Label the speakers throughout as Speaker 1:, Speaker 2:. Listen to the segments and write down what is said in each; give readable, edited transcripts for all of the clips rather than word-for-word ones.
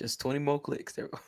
Speaker 1: Just 20 more clicks. There we go.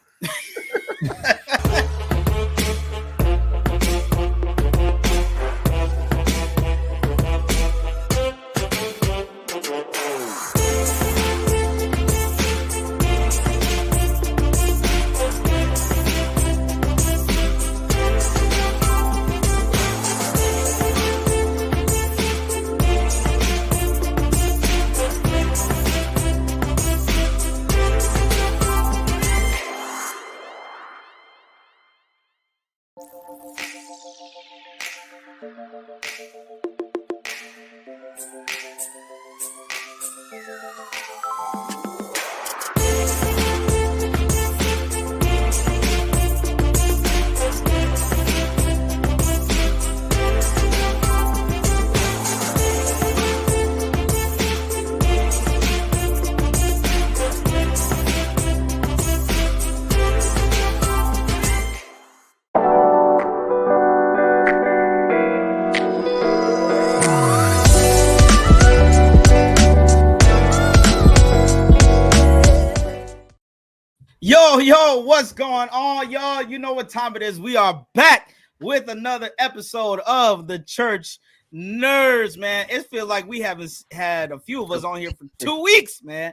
Speaker 2: Yo, what's going on, y'all? You know what time it is. We are back with another episode of the Church Nerds, man. It feels like we haven't had a few of us on here for 2 weeks, man.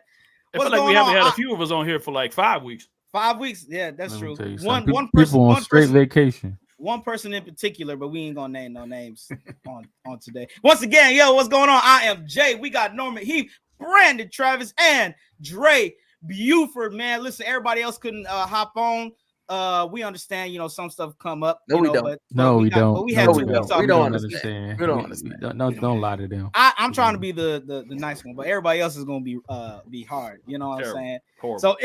Speaker 3: It feels like we haven't had a few of us on here for like 5 weeks.
Speaker 2: 5 weeks? Yeah, that's true. One
Speaker 4: people
Speaker 2: person
Speaker 4: on straight vacation.
Speaker 2: One person in particular, but we ain't gonna name no names on today. Once again, yo, what's going on? I am Jay. We got Norman Heath, Brandon Travis, and Dre Buford, man. Listen, everybody else couldn't hop on. We understand, some stuff come up.
Speaker 1: No, we don't.
Speaker 4: We don't.
Speaker 2: But we had 2 weeks off.
Speaker 1: We don't understand.
Speaker 4: Don't lie to them.
Speaker 2: I'm trying to be the nice one, but everybody else is gonna be hard. You know what I'm saying?
Speaker 3: Horrible.
Speaker 2: So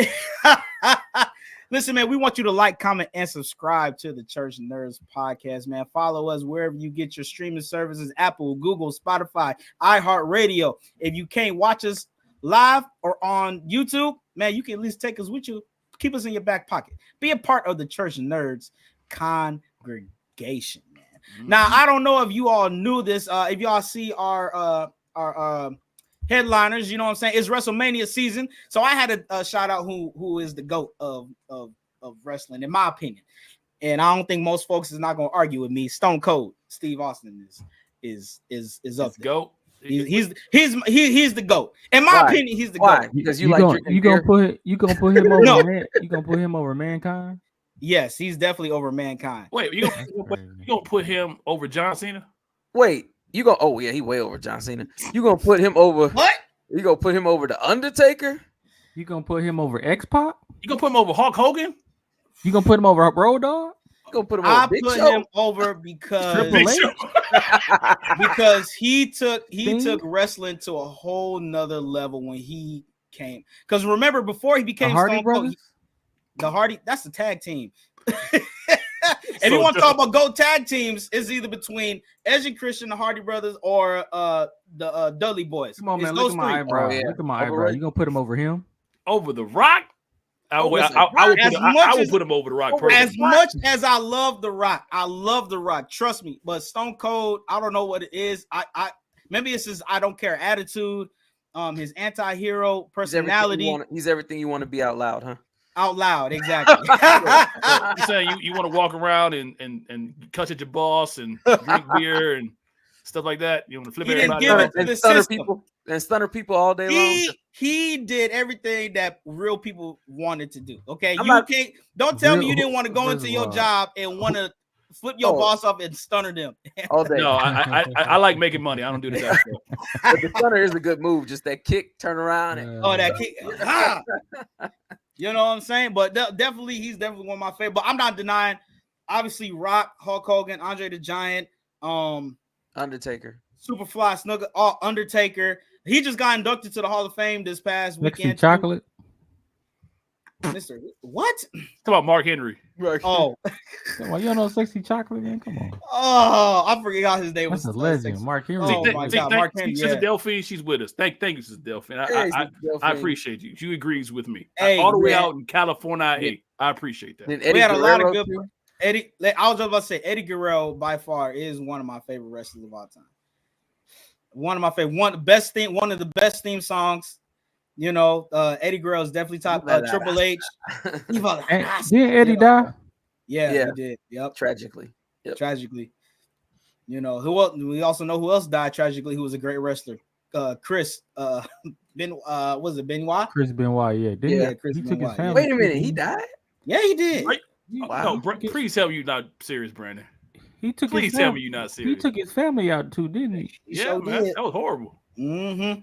Speaker 2: listen, man, we want you to like, comment, and subscribe to the Church Nerds podcast, man. Follow us wherever you get your streaming services: Apple, Google, Spotify, iHeartRadio. If you can't watch us live or on YouTube, man, you can at least take us with you. Keep us in your back pocket. Be a part of the Church Nerds congregation, man. Mm-hmm. Now, I don't know if you all knew this. If y'all see our headliners, you know what I'm saying? It's WrestleMania season. So I had to shout out who is the GOAT of wrestling, in my opinion. And I don't think most folks is not gonna argue with me. Stone Cold Steve Austin is up there.
Speaker 3: GOAT.
Speaker 2: He's the GOAT. In my opinion, he's the GOAT.
Speaker 1: Because
Speaker 4: you gonna put him over you gonna put him over Mankind?
Speaker 2: Yes, he's definitely over Mankind.
Speaker 3: Wait, you gonna put him over John Cena?
Speaker 1: Wait, you go? Oh yeah, he way over John Cena. You gonna put him over
Speaker 2: what?
Speaker 1: You gonna put him over the Undertaker?
Speaker 4: You gonna put him over X-Pac?
Speaker 3: You gonna put him over Hulk Hogan?
Speaker 4: You gonna put him over Road Dogg?
Speaker 1: Put him over Big Show?
Speaker 2: Him over because he took wrestling to a whole nother level when he came. Because remember, before he became Stone Cold, the Hardy, that's the tag team. If you want to talk about GOAT tag teams, it's either between Edge and Christian, the Hardy brothers, or the Dudley Boys.
Speaker 4: Come on, man, look at my eyebrow. Look at my eyebrow. You gonna put him over him?
Speaker 3: Over The Rock? I would put him over The Rock.
Speaker 2: As much as I love The Rock, trust me. But Stone Cold, I don't know what it is. I maybe it's his I don't care attitude, his anti-hero personality.
Speaker 1: He's everything you want to be out loud, huh?
Speaker 2: Out loud, exactly.
Speaker 3: You're saying you want to walk around and cuss at your boss and drink beer and stuff like that. You want to flip everybody out
Speaker 1: and stunner people all day long.
Speaker 2: He did everything that real people wanted to do. Okay, don't tell me you didn't want to go into your job and want to flip your boss up and stunner them
Speaker 1: all day.
Speaker 3: No, I like making money. I don't do that.
Speaker 1: But the stunner is a good move. Just that kick, turn around,
Speaker 2: that kick. You know what I'm saying? But he's definitely one of my favorite. But I'm not denying, obviously, Rock, Hulk Hogan, Andre the Giant,
Speaker 1: Undertaker,
Speaker 2: Superfly, Snooker, Undertaker. He just got inducted to the Hall of Fame this past weekend.
Speaker 4: Chocolate.
Speaker 2: Mr. What?
Speaker 3: Talk about Mark Henry.
Speaker 2: Oh,
Speaker 4: come on, you don't know Sexy Chocolate, man? Come on.
Speaker 2: Oh, I forgot his name.
Speaker 4: That's a legend, Mark Henry.
Speaker 2: Oh my God, Mark Henry.
Speaker 3: Sister Delphine, she's with us. Thank you, Sister Delphine. I appreciate you. She agrees with me.
Speaker 2: Hey,
Speaker 3: all the way out in California. I appreciate that.
Speaker 2: We had a lot of good. Eddie, I was just about to say Eddie Guerrero by far is one of my favorite wrestlers of all time. One of my favorite, one of the best theme songs You know, Eddie Guerrero is definitely top. Triple H.
Speaker 4: Didn't Eddie die?
Speaker 2: Yeah,
Speaker 1: Yeah.
Speaker 2: he did. Yep.
Speaker 1: Tragically. Yep.
Speaker 2: Tragically. You know, who else? We also know who else died tragically, who was a great wrestler. Chris was it Benoit?
Speaker 4: Chris Benoit, yeah.
Speaker 2: Chris
Speaker 4: he took his
Speaker 2: Benoit,
Speaker 4: family.
Speaker 1: Wait a minute, he died?
Speaker 2: Yeah, he did.
Speaker 3: Right?
Speaker 1: Wow.
Speaker 3: No, please tell me you're not serious, Brandon.
Speaker 4: He took
Speaker 3: Please tell me you're not serious.
Speaker 4: He took his family out too, didn't he?
Speaker 3: Yeah, man, that was horrible.
Speaker 2: Mm-hmm.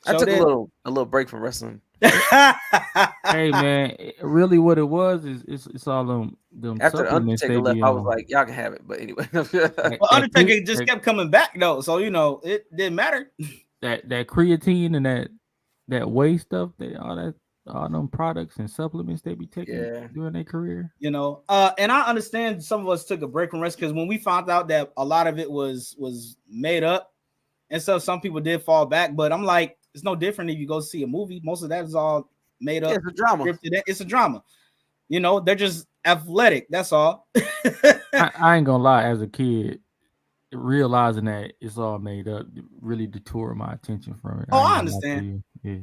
Speaker 1: I took a little break from wrestling.
Speaker 4: Hey man, really what it was is it's all them
Speaker 1: After
Speaker 4: supplements
Speaker 1: Undertaker
Speaker 4: they
Speaker 1: left, I was like, y'all can have it. But anyway.
Speaker 2: Well, Undertaker just kept coming back though, so you know it didn't matter.
Speaker 4: That creatine and that whey stuff, all them products and supplements they be taking during their career.
Speaker 2: You know, and I understand some of us took a break from wrestling because when we found out that a lot of it was made up, and so some people did fall back. But I'm like, it's no different if you go see a movie. Most of that is all made up.
Speaker 1: Yeah, it's a drama.
Speaker 2: Scripted. It's a drama. You know, they're just athletic. That's all.
Speaker 4: I ain't gonna lie. As a kid, realizing that it's all made up really detoured my attention from it.
Speaker 2: Oh, I understand.
Speaker 4: Yeah,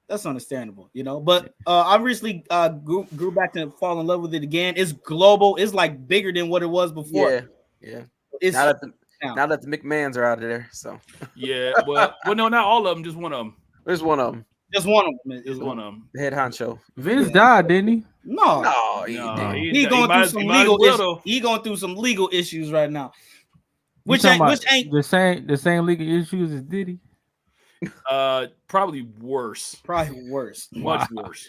Speaker 2: that's understandable. You know, but I recently grew back to fall in love with it again. It's global. It's like bigger than what it was before.
Speaker 1: Yeah.
Speaker 2: It's
Speaker 1: now that the McMahons are out of there, so
Speaker 3: yeah. Well, no, not all of them. Just one of them.
Speaker 1: There's one of them.
Speaker 2: Just one of them.
Speaker 3: There's one of them.
Speaker 1: The head honcho.
Speaker 4: Vince died, didn't he?
Speaker 2: No,
Speaker 3: he
Speaker 2: going through some legal issues. He going through some legal issues right now. Which ain't
Speaker 4: the same legal issues as Diddy.
Speaker 3: Probably worse.
Speaker 2: Much worse.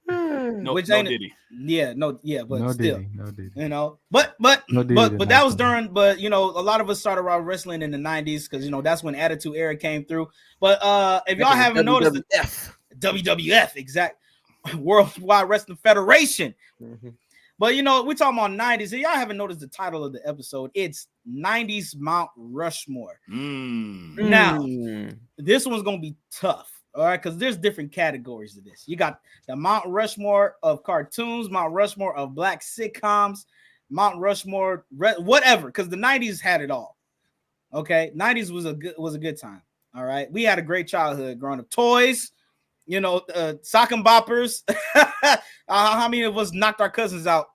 Speaker 3: No Diddy.
Speaker 2: But
Speaker 4: no
Speaker 2: still,
Speaker 4: Diddy, no Diddy.
Speaker 2: You know, but that was during. But you know, a lot of us started around wrestling in the '90s because you know that's when Attitude Era came through. But if y'all haven't noticed, WWF, exact Worldwide Wrestling Federation. Mm-hmm. But you know, we're talking about '90s. If y'all haven't noticed the title of the episode, it's '90s Mount Rushmore. Now, this one's gonna be tough. All right, because there's different categories to this. You got the Mount Rushmore of cartoons, Mount Rushmore of black sitcoms, Mount Rushmore, whatever. Because the '90s had it all. Okay, '90s was a good time. All right, we had a great childhood growing up. Toys, you know, sock and boppers. How many of us knocked our cousins out?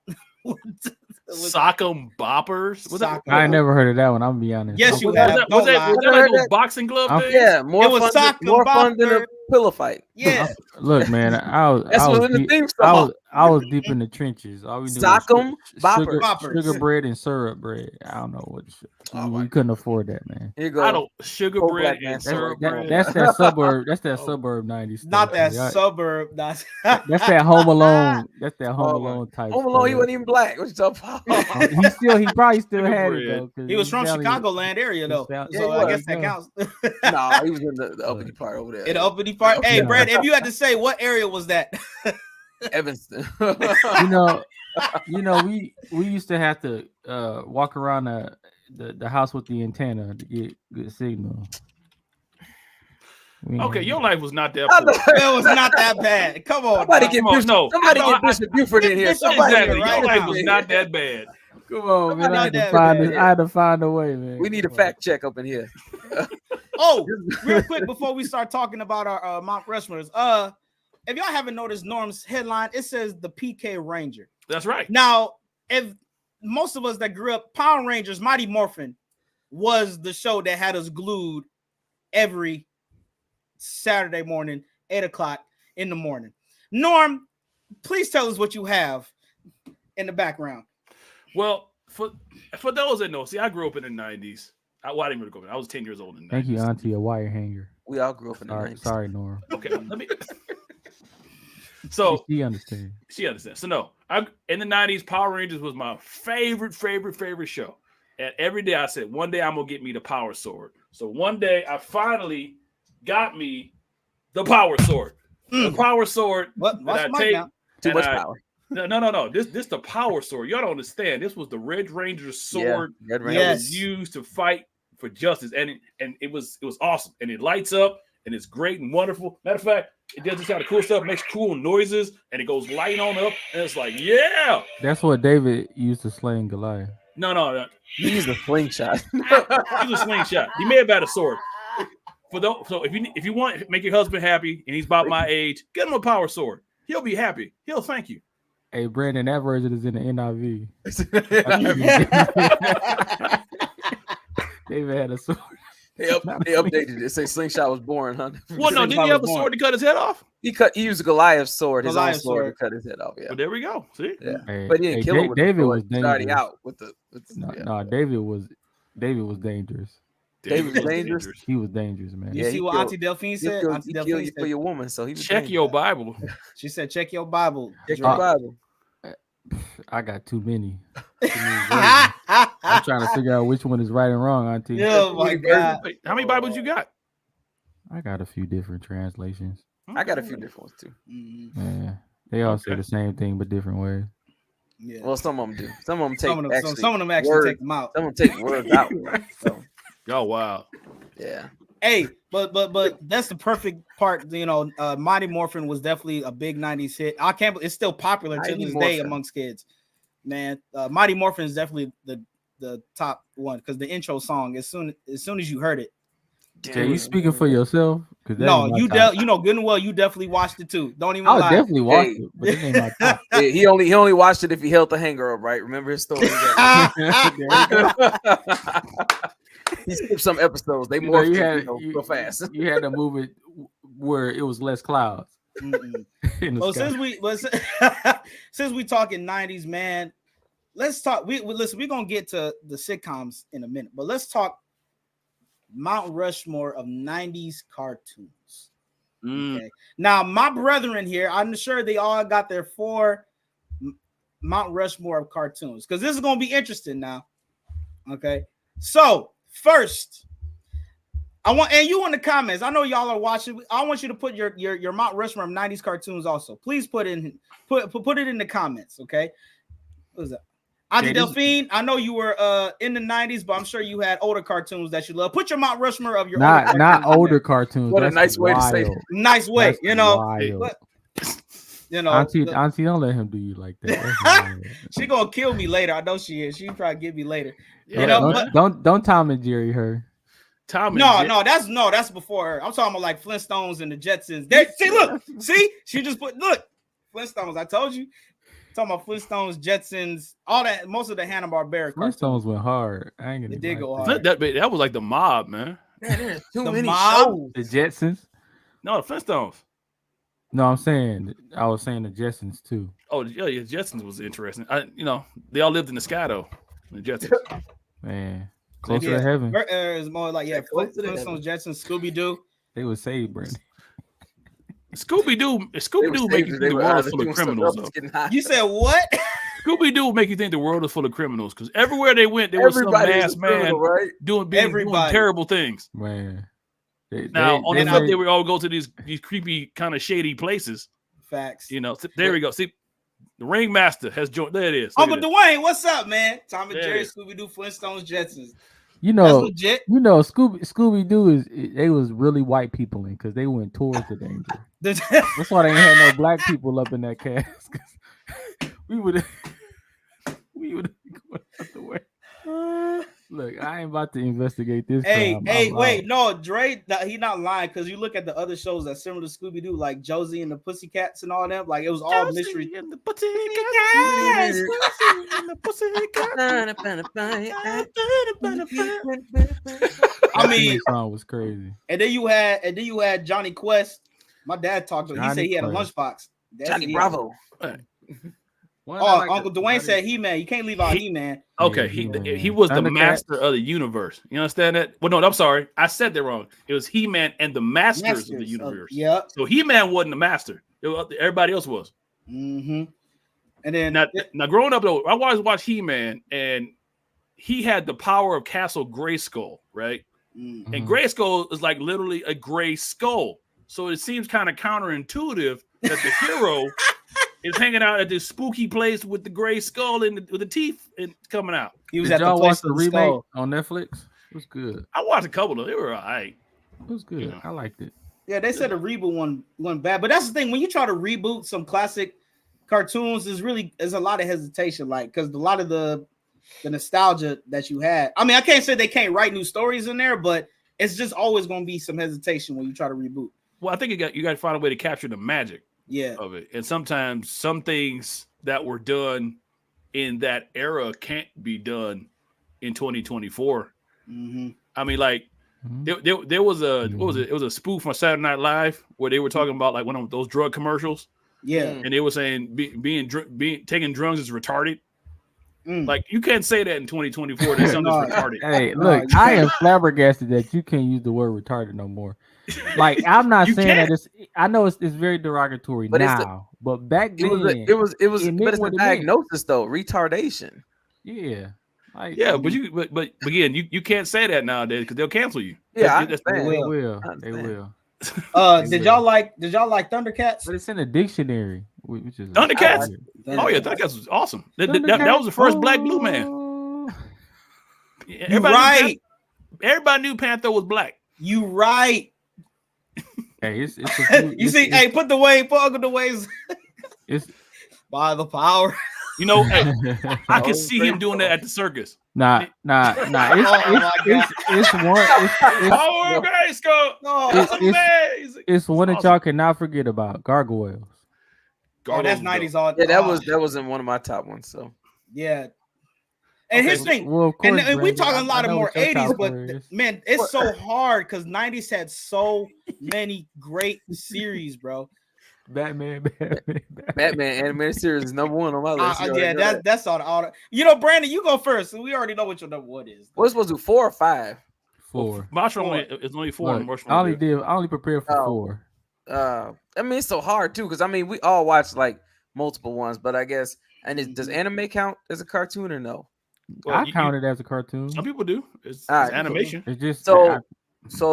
Speaker 3: Sock'em boppers.
Speaker 4: I never heard of that one. I'm gonna be honest.
Speaker 2: Yes, you have.
Speaker 3: Was that like those boxing glove things?
Speaker 1: Yeah, more fun than a pillow fight.
Speaker 2: Yeah.
Speaker 4: Look, man, I was deep in the trenches. All we knew
Speaker 1: Sock'em boppers,
Speaker 4: sugar bread and syrup bread. I don't know what we couldn't afford that, man.
Speaker 1: Here you go.
Speaker 3: I don't sugar bread and syrup bread.
Speaker 4: That's that suburb. That's that suburb '90s.
Speaker 2: Not that suburb.
Speaker 4: That's that Home Alone. That's that Home Alone type.
Speaker 1: Home Alone. He wasn't even black. What you talking about?
Speaker 4: he probably still had it though.
Speaker 2: He was from Chicagoland area though, so I guess that counts.
Speaker 1: No, he was in the uppity part over there.
Speaker 2: In the uppity part. Hey, Brad, if you had to say what area was that?
Speaker 1: Evanston.
Speaker 4: you know, we used to have to walk around the house with the antenna to get good signal.
Speaker 3: Okay, your life was not that
Speaker 2: poor. It was not that bad. Come on.
Speaker 1: Somebody get Bishop Buford in here.
Speaker 3: Exactly. Your life was not that bad.
Speaker 4: Come on, man. I had to find a way, man.
Speaker 1: We need a fact check up in here.
Speaker 2: Oh, real quick before we start talking about our Mount Rushmores, if y'all haven't noticed Norm's headline, it says the PK Ranger.
Speaker 3: That's right.
Speaker 2: Now, if most of us that grew up, Power Rangers, Mighty Morphin was the show that had us glued every Saturday morning, 8:00 in the morning. Norm, please tell us what you have in the background.
Speaker 3: Well, for those that know, see, I grew up in the '90s. I didn't really grow up. I was 10 years old in the 90s.
Speaker 4: Thank you, Auntie, a wire hanger.
Speaker 1: We all grew up in the 90s.
Speaker 4: Sorry, Norm.
Speaker 3: Okay, let me. So
Speaker 4: she understands.
Speaker 3: She understands. So no, in the '90s, Power Rangers was my favorite show. And every day I said, one day I'm gonna get me the Power Sword. So one day I finally got me the Power Sword. The Power Sword.
Speaker 2: What?
Speaker 3: That I take.
Speaker 1: Too much power.
Speaker 3: No. This the Power Sword. Y'all don't understand. This was the Red Ranger's sword that was used to fight for justice, and it was awesome. And it lights up, and it's great and wonderful. Matter of fact, it does this kind of cool stuff, makes cool noises, and it goes light on up, and it's like, yeah.
Speaker 4: That's what David used to slay Goliath.
Speaker 3: No.
Speaker 1: He used a slingshot.
Speaker 3: He was a slingshot. He may have had a sword. So if you want to make your husband happy and he's about my age, get him a power sword. He'll be happy. He'll thank you.
Speaker 4: Hey, Brandon, that version is in the NIV. They've had a sword.
Speaker 1: They updated it. Say Slingshot was born, huh?
Speaker 3: Well, no, didn't he have a sword to cut his head off?
Speaker 1: He used Goliath's sword, his own sword to cut his head off. Yeah.
Speaker 3: Well, there we go. See?
Speaker 1: Yeah. But he didn't kill him with
Speaker 4: David was
Speaker 1: dangerous.
Speaker 4: out
Speaker 1: with the
Speaker 4: David was dangerous.
Speaker 1: David was dangerous.
Speaker 4: He was dangerous, man.
Speaker 2: You see what Auntie Delphine said?
Speaker 1: He killed you for your woman, so he was
Speaker 3: check your Bible.
Speaker 2: She said, check your Bible.
Speaker 1: Check your Bible.
Speaker 4: I got too many. I'm trying to figure out which one is right and wrong, Auntie.
Speaker 2: Oh my God.
Speaker 3: Wait, how many Bibles you got?
Speaker 4: I got a few different translations.
Speaker 1: I got a few different ones too.
Speaker 4: Yeah, they all say the same thing but different ways.
Speaker 1: Yeah. Well, some of them do. Some of them take
Speaker 2: some of them actually take them out.
Speaker 1: Some of them take words out. So.
Speaker 3: Oh wow.
Speaker 1: Yeah.
Speaker 2: Hey, but that's the perfect part. You know, Mighty Morphin was definitely a big '90s hit. I can't. It's still popular to this day amongst kids. Man, Mighty Morphin is definitely the top one because the intro song. As soon as you heard it.
Speaker 4: Jay, you speaking for yourself?
Speaker 2: No, you know good and well. You definitely watched it too. Don't even.
Speaker 4: I definitely watched it, but it ain't my top.
Speaker 1: Yeah, he only watched it if he held the hanger up, right? Remember his story. He skipped some episodes. They morphed real fast.
Speaker 4: You had to move it where it was less clouds.
Speaker 2: Well, since we talking 90s, man, let's talk. Listen, we're gonna get to the sitcoms in a minute, but let's talk Mount Rushmore of 90s cartoons. Okay. Now, my brethren here, I'm sure they all got their 4 Mount Rushmore of cartoons because this is gonna be interesting now. Okay, so first, and you in the comments. I know y'all are watching. I want you to put your Mount Rushmore of 90s cartoons also. Please put it in the comments. Okay, what is that? Auntie Delphine, I know you were in the 90s, but I'm sure you had older cartoons that you love. Put your Mount Rushmore of your
Speaker 4: not older cartoons.
Speaker 1: What a nice way to say it.
Speaker 2: Nice way,
Speaker 4: that's
Speaker 2: you know.
Speaker 4: Wild.
Speaker 2: You know,
Speaker 4: Auntie, don't let him do you like that.
Speaker 2: She gonna kill me later. I know she is. She probably get me later.
Speaker 4: Yeah,
Speaker 2: you know,
Speaker 4: don't Tom and Jerry her.
Speaker 2: That's before her. I'm talking about like Flintstones and the Jetsons. She just put Flintstones. I told you. Talking about Flintstones, Jetsons, all that. Most of the Hanna-Barbera cartoons.
Speaker 4: Flintstones went hard. I ain't gonna.
Speaker 2: It did go hard.
Speaker 3: That was like the Mob, man.
Speaker 1: There's too
Speaker 2: The
Speaker 1: many
Speaker 2: Mob?
Speaker 1: shows.
Speaker 4: The Jetsons.
Speaker 3: No, the Flintstones.
Speaker 4: No, I was saying the Jetsons too.
Speaker 3: Oh yeah, Jetsons was interesting. They all lived in the sky though. The Jetsons.
Speaker 4: Man, closer to heaven.
Speaker 2: It's more like Flintstones, Jetsons, Scooby-Doo.
Speaker 4: They would save Brandon.
Speaker 3: Scooby-Doo make you think the world is full of criminals.
Speaker 2: You said what?
Speaker 3: Scooby-Doo make you think the world is full of criminals because everywhere they went, there was some masked man doing terrible things.
Speaker 4: Man.
Speaker 3: On the flip, they would all go to these creepy, kind of shady places.
Speaker 2: Facts.
Speaker 3: You know, there we go. See, the Ringmaster has joined. There it is.
Speaker 2: Uncle Dwayne, what's up, man? Tom and Jerry, Scooby-Doo, Flintstones, Jetsons.
Speaker 4: You know, Scooby-Doo they was really white people in because they went towards the danger. That's why they ain't had no black people up in that cast. we would going out the way. Look, I ain't about to investigate this.
Speaker 2: Wait, no, Dre, he not lying because you look at the other shows that's similar to Scooby-Doo, like Josie and the Pussycats and all them. Like it was all mystery.
Speaker 3: And the Pussycats.
Speaker 2: I mean,
Speaker 4: song was crazy.
Speaker 2: And then you had Johnny Quest. My dad talked to him. He said he had a lunchbox.
Speaker 1: Johnny Bravo.
Speaker 2: Uncle Dwayne said He-Man. You can't leave out He-Man.
Speaker 3: Okay, he was the master of the universe. You understand that? Well, no, I'm sorry. I said that wrong. It was He-Man and the masters of the universe.
Speaker 2: Yeah.
Speaker 3: So He-Man wasn't the master. Everybody else was.
Speaker 2: Mm-hmm. And then
Speaker 3: now growing up though, I always watched He-Man, and he had the power of Castle Grayskull, right? Mm-hmm. And Grayskull is like literally a gray skull. So it seems kind of counterintuitive that the hero is hanging out at this spooky place with the gray skull and with the teeth and coming out.
Speaker 2: He was
Speaker 4: Did
Speaker 2: at the
Speaker 4: y'all
Speaker 2: place
Speaker 4: watch the remake on Netflix? It was good.
Speaker 3: I watched a couple of them. They were all right.
Speaker 4: It was good. Yeah. I liked it.
Speaker 2: Yeah, they said the reboot one bad, but that's the thing. When you try to reboot some classic cartoons, there's a lot of hesitation, like because a lot of the nostalgia that you had. I mean, I can't say they can't write new stories in there, but it's just always going to be some hesitation when you try to reboot.
Speaker 3: Well, I think you got to find a way to capture the magic
Speaker 2: of
Speaker 3: it. And sometimes some things that were done in that era can't be done in 2024.
Speaker 2: Mm-hmm.
Speaker 3: I mean, like there was a what was it? It was a spoof on Saturday Night Live where they were talking about like one of those drug commercials.
Speaker 2: Yeah,
Speaker 3: and they were saying taking drugs is retarded. Like you can't say that in 2024 that something's retarded.
Speaker 4: Hey, look, I am flabbergasted that you can't use the word retarded no more. Like I'm not saying that it's. I know it's very derogatory but now, but back then
Speaker 1: it was. But it's a diagnosis though, retardation.
Speaker 4: Yeah.
Speaker 3: Like, yeah, but again, you can't say that nowadays because they'll cancel you.
Speaker 4: Yeah, they will.
Speaker 2: Did y'all like Thundercats?
Speaker 4: But it's in a dictionary, which is
Speaker 3: Thundercats. Oh yeah, Thundercats was awesome. That was the first Black Blue Man.
Speaker 2: You right.
Speaker 3: Everybody knew Panther was black.
Speaker 2: You right.
Speaker 4: Hey,
Speaker 2: hey, put Uncle the ways.
Speaker 4: It's
Speaker 2: by the power.
Speaker 3: You know, I can see him doing that at the circus.
Speaker 4: Nah. It's one that y'all cannot forget about. Gargoyles.
Speaker 2: That's 90s all.
Speaker 1: Yeah, that was in one of my top ones. So
Speaker 2: yeah. And his thing, and we talking a lot of more 80s, but man, it's so hard because 90s had so many great series, bro.
Speaker 1: Batman animated series is number one on my list.
Speaker 2: Yeah, that's all. You know, Brandon, you go first. We already know what your number one is.
Speaker 1: What's supposed to do 4 or 5?
Speaker 4: 4.
Speaker 3: It's only 4.
Speaker 4: Look, I only prepared for 4.
Speaker 1: I mean, it's so hard too because I mean we all watch like multiple ones, but I guess does anime count as a cartoon or no?
Speaker 4: Well, I count it as a cartoon.
Speaker 3: Some people do. It's animation.
Speaker 4: It's just
Speaker 1: so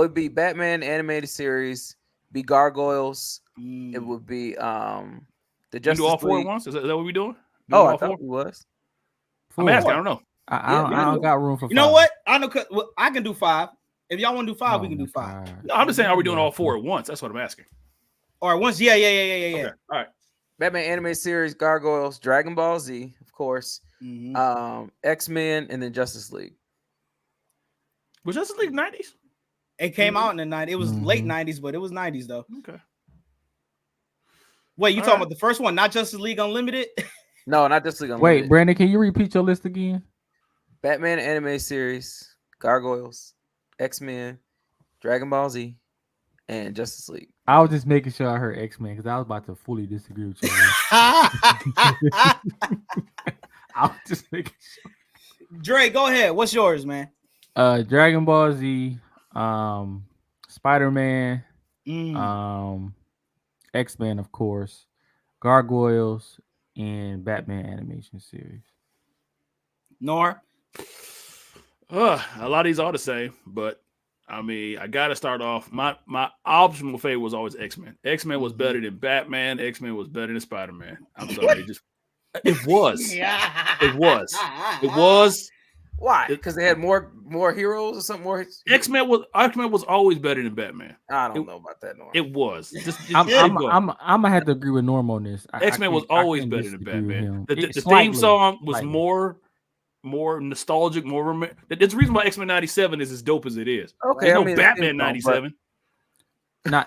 Speaker 1: it'd be Batman animated series, be Gargoyles. It would be the Justice
Speaker 3: do all 4
Speaker 1: League.
Speaker 3: at once. Is that what we doing?
Speaker 1: I thought it was.
Speaker 3: 4. I'm asking. I don't know.
Speaker 4: I don't got room for 5.
Speaker 2: You know what? I know. I can do 5. If y'all want to do 5, we can do 5.
Speaker 3: No, I'm just saying, are we doing all 4 at once? That's what I'm asking.
Speaker 2: All right, once. Yeah.
Speaker 3: Okay. All right.
Speaker 1: Batman animated series, Gargoyles, Dragon Ball Z, of course, X-Men, and then Justice League.
Speaker 3: Was Justice League 90s?
Speaker 2: It came out in the 90s. It was late 90s, but it was 90s though.
Speaker 3: Okay.
Speaker 2: Wait, you talking about the first one, not Justice League Unlimited?
Speaker 1: No, not Justice League Unlimited.
Speaker 4: Wait, Brandon, can you repeat your list again?
Speaker 1: Batman animated series, Gargoyles, X-Men, Dragon Ball Z, and Justice League.
Speaker 4: I was just making sure I heard X-Men because I was about to fully disagree with you. I was just making sure.
Speaker 2: Dre, go ahead. What's yours, man?
Speaker 4: Dragon Ball Z, Spider-Man, X-Men, of course, Gargoyles, and Batman animation series.
Speaker 2: Nor?
Speaker 3: A lot of these are the same, but I mean, I got to start off. My optional favorite was always X-Men. X-Men was better than Batman. X-Men was better than Spider-Man. I'm sorry. It was. It was.
Speaker 1: Why? Because they had more heroes or something more.
Speaker 3: X-Men was always better than Batman.
Speaker 1: I don't know about that, Norm.
Speaker 3: It was.
Speaker 4: I'm gonna have to agree with Norm on this.
Speaker 3: X-Men was always better than Batman. The theme song was more nostalgic, more romantic. That's the reason why X-Men 97 is as dope as it is.
Speaker 1: Okay,
Speaker 3: I mean, Batman 97.
Speaker 4: I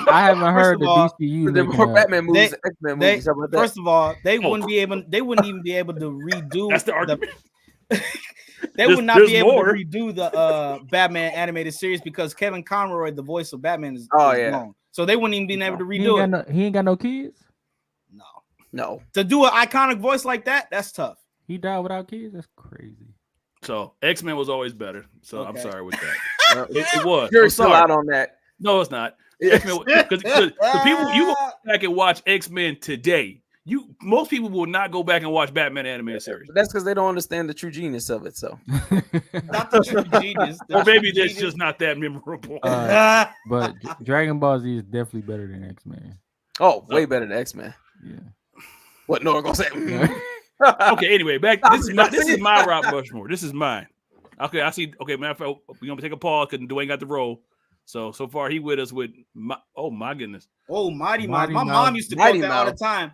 Speaker 4: haven't heard the DCU.
Speaker 1: There more Batman movies, X-Men movies. Like that.
Speaker 2: First of all, they wouldn't even be able to redo.
Speaker 3: That's the argument.
Speaker 2: They would not be able to redo the Batman animated series because Kevin Conroy, the voice of Batman, is gone. So they wouldn't even be able to redo it.
Speaker 4: He ain't got no kids?
Speaker 1: No.
Speaker 2: To do an iconic voice like that, that's tough.
Speaker 4: He died without kids? That's crazy.
Speaker 3: So X-Men was always better. So I'm sorry with that. It was.
Speaker 1: You're still out on that.
Speaker 3: No, it's not. X-Men, because the people you go back and watch X-Men today. Most people will not go back and watch Batman animated series.
Speaker 1: That's because they don't understand the true genius of it. So,
Speaker 2: not the true genius.
Speaker 3: Or maybe that's just not that memorable.
Speaker 4: But Dragon Ball Z is definitely better than X-Men.
Speaker 1: Oh, way better than X-Men.
Speaker 4: Yeah.
Speaker 1: What Nora gonna say?
Speaker 3: Okay. Anyway, this is my Rob Rushmore. This is mine. Okay, I see. Okay, matter of fact, we're gonna take a pause because Dwayne got the roll. So far he with us with
Speaker 2: Mighty Mouse. My mom used to quote that all the time.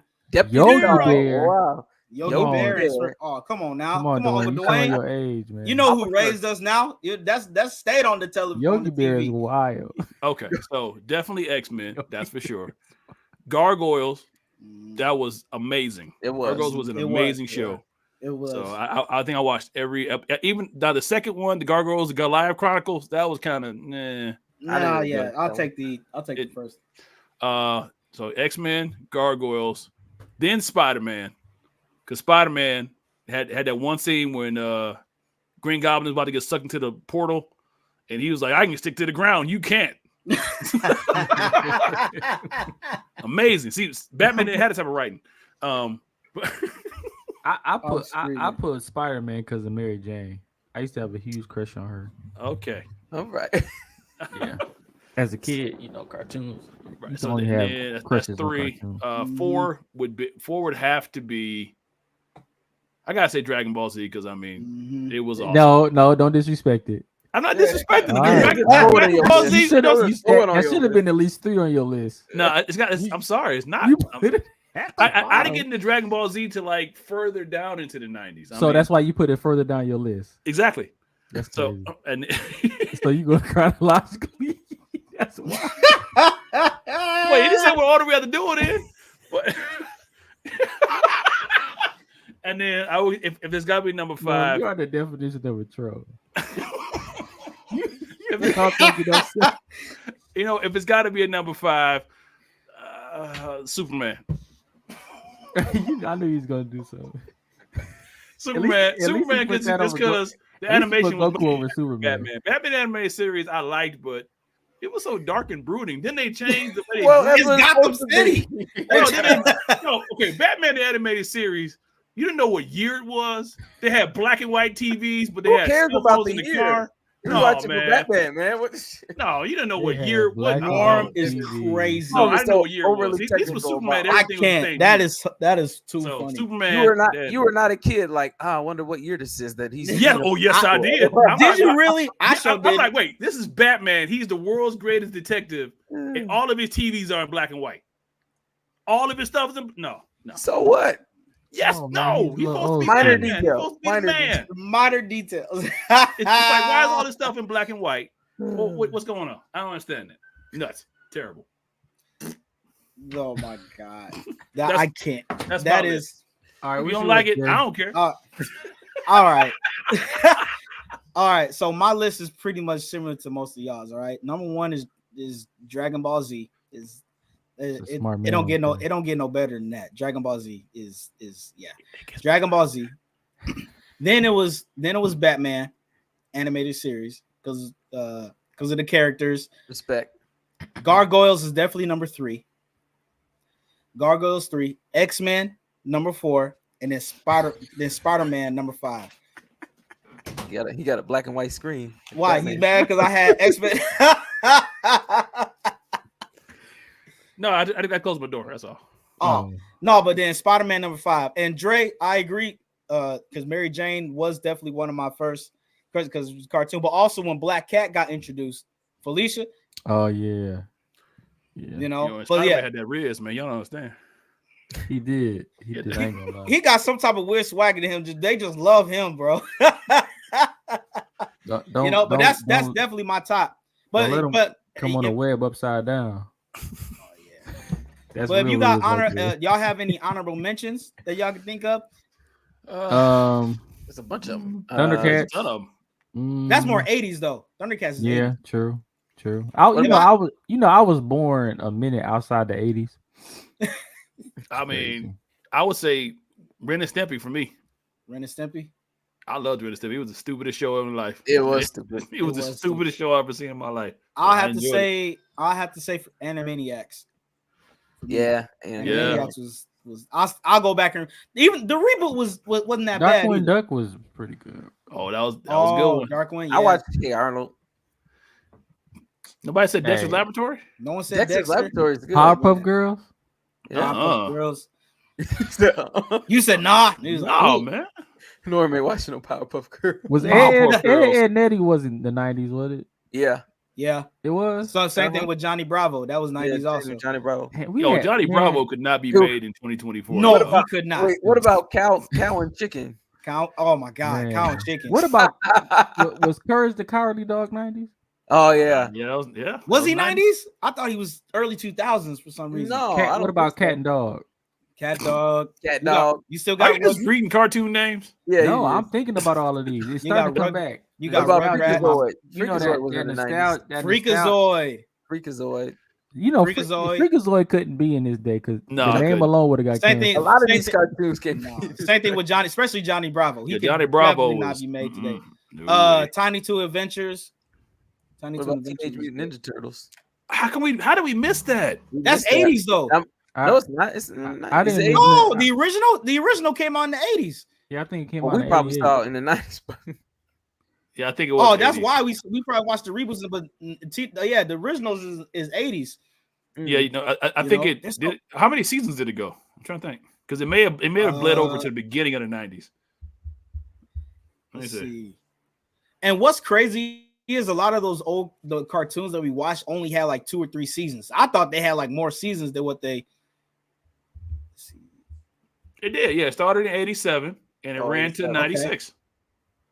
Speaker 1: Yogi Bear. Wow.
Speaker 2: Yogi Bear and oh, come on now.
Speaker 4: Come on, Dwayne. You showing your age, man.
Speaker 2: You know who raised us now? That's stayed on the television.
Speaker 4: Yogi Bear is wild.
Speaker 3: Okay, so definitely X-Men, that's for sure. Gargoyles, that was amazing.
Speaker 1: It was.
Speaker 3: Gargoyles was an amazing show.
Speaker 2: It was.
Speaker 3: So I think I watched even now the second one, the Gargoyles, the Goliath Chronicles. That was kind of
Speaker 2: I'll take the first.
Speaker 3: So X-Men, Gargoyles, then Spider-Man, because Spider-Man had that one scene when Green Goblin was about to get sucked into the portal, and he was like, "I can stick to the ground, you can't." Amazing. See, Batman had this type of writing.
Speaker 4: I put Spider-Man because of Mary Jane. I used to have a huge crush on her.
Speaker 3: Okay.
Speaker 1: All right.
Speaker 4: Yeah. As a kid, cartoons.
Speaker 3: Right. So that's 3. 4 would have to be. I gotta say Dragon Ball Z because it was awesome.
Speaker 4: No, don't disrespect it.
Speaker 3: I'm not disrespecting
Speaker 4: Dragon Ball Z. That should have been at least 3 on your list.
Speaker 3: No, I'm sorry, it's not. I didn't get into Dragon Ball Z to like further down into the 90s.
Speaker 4: That's why you put it further down your list.
Speaker 3: Exactly.
Speaker 4: That's
Speaker 3: so
Speaker 4: so you go chronologically. That's why.
Speaker 3: Wait, you didn't say what order we have to do it in. What? And then if there's got to be number 5,
Speaker 4: you are the definition of a troll.
Speaker 3: If it's got to be a number 5, Superman.
Speaker 4: I knew he was gonna do something.
Speaker 3: Superman, just because the animation was
Speaker 4: Goku over Superman.
Speaker 3: Batman animated series I liked, but it was so dark and brooding. Then they changed the way.
Speaker 2: It's Gotham City.
Speaker 3: Okay, Batman the animated series. You didn't know what year it was. They had black and white TVs, but they had
Speaker 1: cares about the year?
Speaker 3: Car.
Speaker 1: You're watching Batman, man. What?
Speaker 3: No, you didn't know what year. What
Speaker 2: Norm is crazy.
Speaker 3: No, I know what year it was. This was Superman.
Speaker 2: I can't. That is too funny.
Speaker 3: Superman.
Speaker 1: You were not a kid. Like, I wonder what year this is that he's.
Speaker 3: Yeah. Oh, yes, I did.
Speaker 2: Did you really? I'm
Speaker 3: like, wait. This is Batman. He's the world's greatest detective, and all of his TVs are in black and white. All of his stuff is in no.
Speaker 1: So what?
Speaker 3: Yes, no. He's supposed to be
Speaker 1: minor
Speaker 3: Batman.
Speaker 1: details.
Speaker 2: Minor details.
Speaker 3: It's just like, why is all this stuff in black and white? What's going on? I don't understand that. Nuts. Terrible.
Speaker 2: Oh my god. I can't.
Speaker 3: That is. All right. We don't like it. I don't care.
Speaker 2: All right. All right. So my list is pretty much similar to most of y'all's. All right. Number 1 is Dragon Ball Z. It don't get no better than that. Dragon Ball Z is Dragon Ball Z. then it was Batman animated series because of the characters.
Speaker 1: Respect.
Speaker 2: Gargoyles is definitely number 3. Gargoyles 3, X-Men number 4, and then Spider-Man number 5.
Speaker 1: He got a black and white screen.
Speaker 2: Why? He's mad because I had X-Men.
Speaker 3: No, I think I closed my door. That's all.
Speaker 2: Oh no, but then Spider-Man number 5 and Dre. I agree because Mary Jane was definitely one of my first because it was a cartoon, but also when Black Cat got introduced, Felicia.
Speaker 4: Oh yeah.
Speaker 2: But yeah,
Speaker 3: had that Riz, man. Y'all don't understand.
Speaker 4: He did. I ain't gonna lie.
Speaker 2: He got some type of weird swagger to him. They just love him, bro. But that's definitely my top. But
Speaker 4: come on the web upside down.
Speaker 2: But if you got y'all have any honorable mentions that y'all can think of?
Speaker 1: There's a bunch of them.
Speaker 4: Thundercats.
Speaker 2: That's more 80s though. Thundercats is 80s.
Speaker 4: True. I was born a minute outside the 80s.
Speaker 3: I mean, I would say Ren and Stimpy for me.
Speaker 2: Ren and Stimpy?
Speaker 3: I loved Ren and Stimpy. It was the stupidest show in my life.
Speaker 1: It was stupid.
Speaker 3: It was the stupidest show I've ever seen in my life.
Speaker 2: I'll have to say for Animaniacs.
Speaker 1: Yeah.
Speaker 2: Animaniacs was I'll go back and even the reboot wasn't that bad.
Speaker 4: Darkwing Duck was pretty good.
Speaker 3: Oh, that was a good one.
Speaker 2: Darkwing. Yeah.
Speaker 1: I watched Hey Arnold.
Speaker 3: Nobody said Dexter's Laboratory.
Speaker 2: No one said
Speaker 1: Dexter's Laboratory is good.
Speaker 4: Powerpuff Girls.
Speaker 2: Yeah, Powerpuff Girls. You said nah.
Speaker 3: No, man.
Speaker 1: Norman watching no Powerpuff Girls.
Speaker 4: Was Ed Nettie wasn't the 90s, was it?
Speaker 1: Yeah.
Speaker 2: Yeah,
Speaker 4: it was.
Speaker 2: So same thing with Johnny Bravo. That was 90s also.
Speaker 1: Johnny Bravo.
Speaker 3: Johnny Bravo could not be made in 2024.
Speaker 2: No, he could not.
Speaker 1: Wait, what about Cow and Chicken?
Speaker 2: Oh my God, Cow and Chicken.
Speaker 4: What about was Courage the Cowardly Dog 90s?
Speaker 1: Oh yeah,
Speaker 2: Was he 90s? I thought he was early 2000s for some reason.
Speaker 1: No,
Speaker 4: what about Cat and Dog?
Speaker 2: Cat Dog.
Speaker 3: You still got? Are you just reading cartoon names?
Speaker 4: Yeah. No, I'm thinking about all of these. It's starting to come back.
Speaker 2: You got Freakazoid.
Speaker 1: You know that
Speaker 2: Freakazoid.
Speaker 4: You know, Freakazoid couldn't be in this day because the name alone would have got canceled.
Speaker 1: A lot of these cartoons came.
Speaker 2: Same thing with Johnny, especially Johnny Bravo. He
Speaker 3: Johnny Bravo
Speaker 2: would not be made today. Tiny Two Adventures.
Speaker 1: Teenage Mutant Ninja Turtles.
Speaker 3: How did we miss that?
Speaker 2: That's 80s though.
Speaker 1: No, it's not. It's
Speaker 2: I didn't know. The original came out in the 80s.
Speaker 4: Yeah, I think it came out.
Speaker 1: We probably saw it in the 90s.
Speaker 3: Yeah, I think it was.
Speaker 2: Oh, that's why we probably watched the reboots, but the originals is 80s.
Speaker 3: Yeah, I think it did. How many seasons did it go? I'm trying to think because it may have bled over to the beginning of the 90s. Let me see.
Speaker 2: And what's crazy is a lot of those the cartoons that we watched only had like 2 or 3 seasons. I thought they had like more seasons than what they.
Speaker 3: It did, yeah. It started in 87 and it ran to 96. Okay.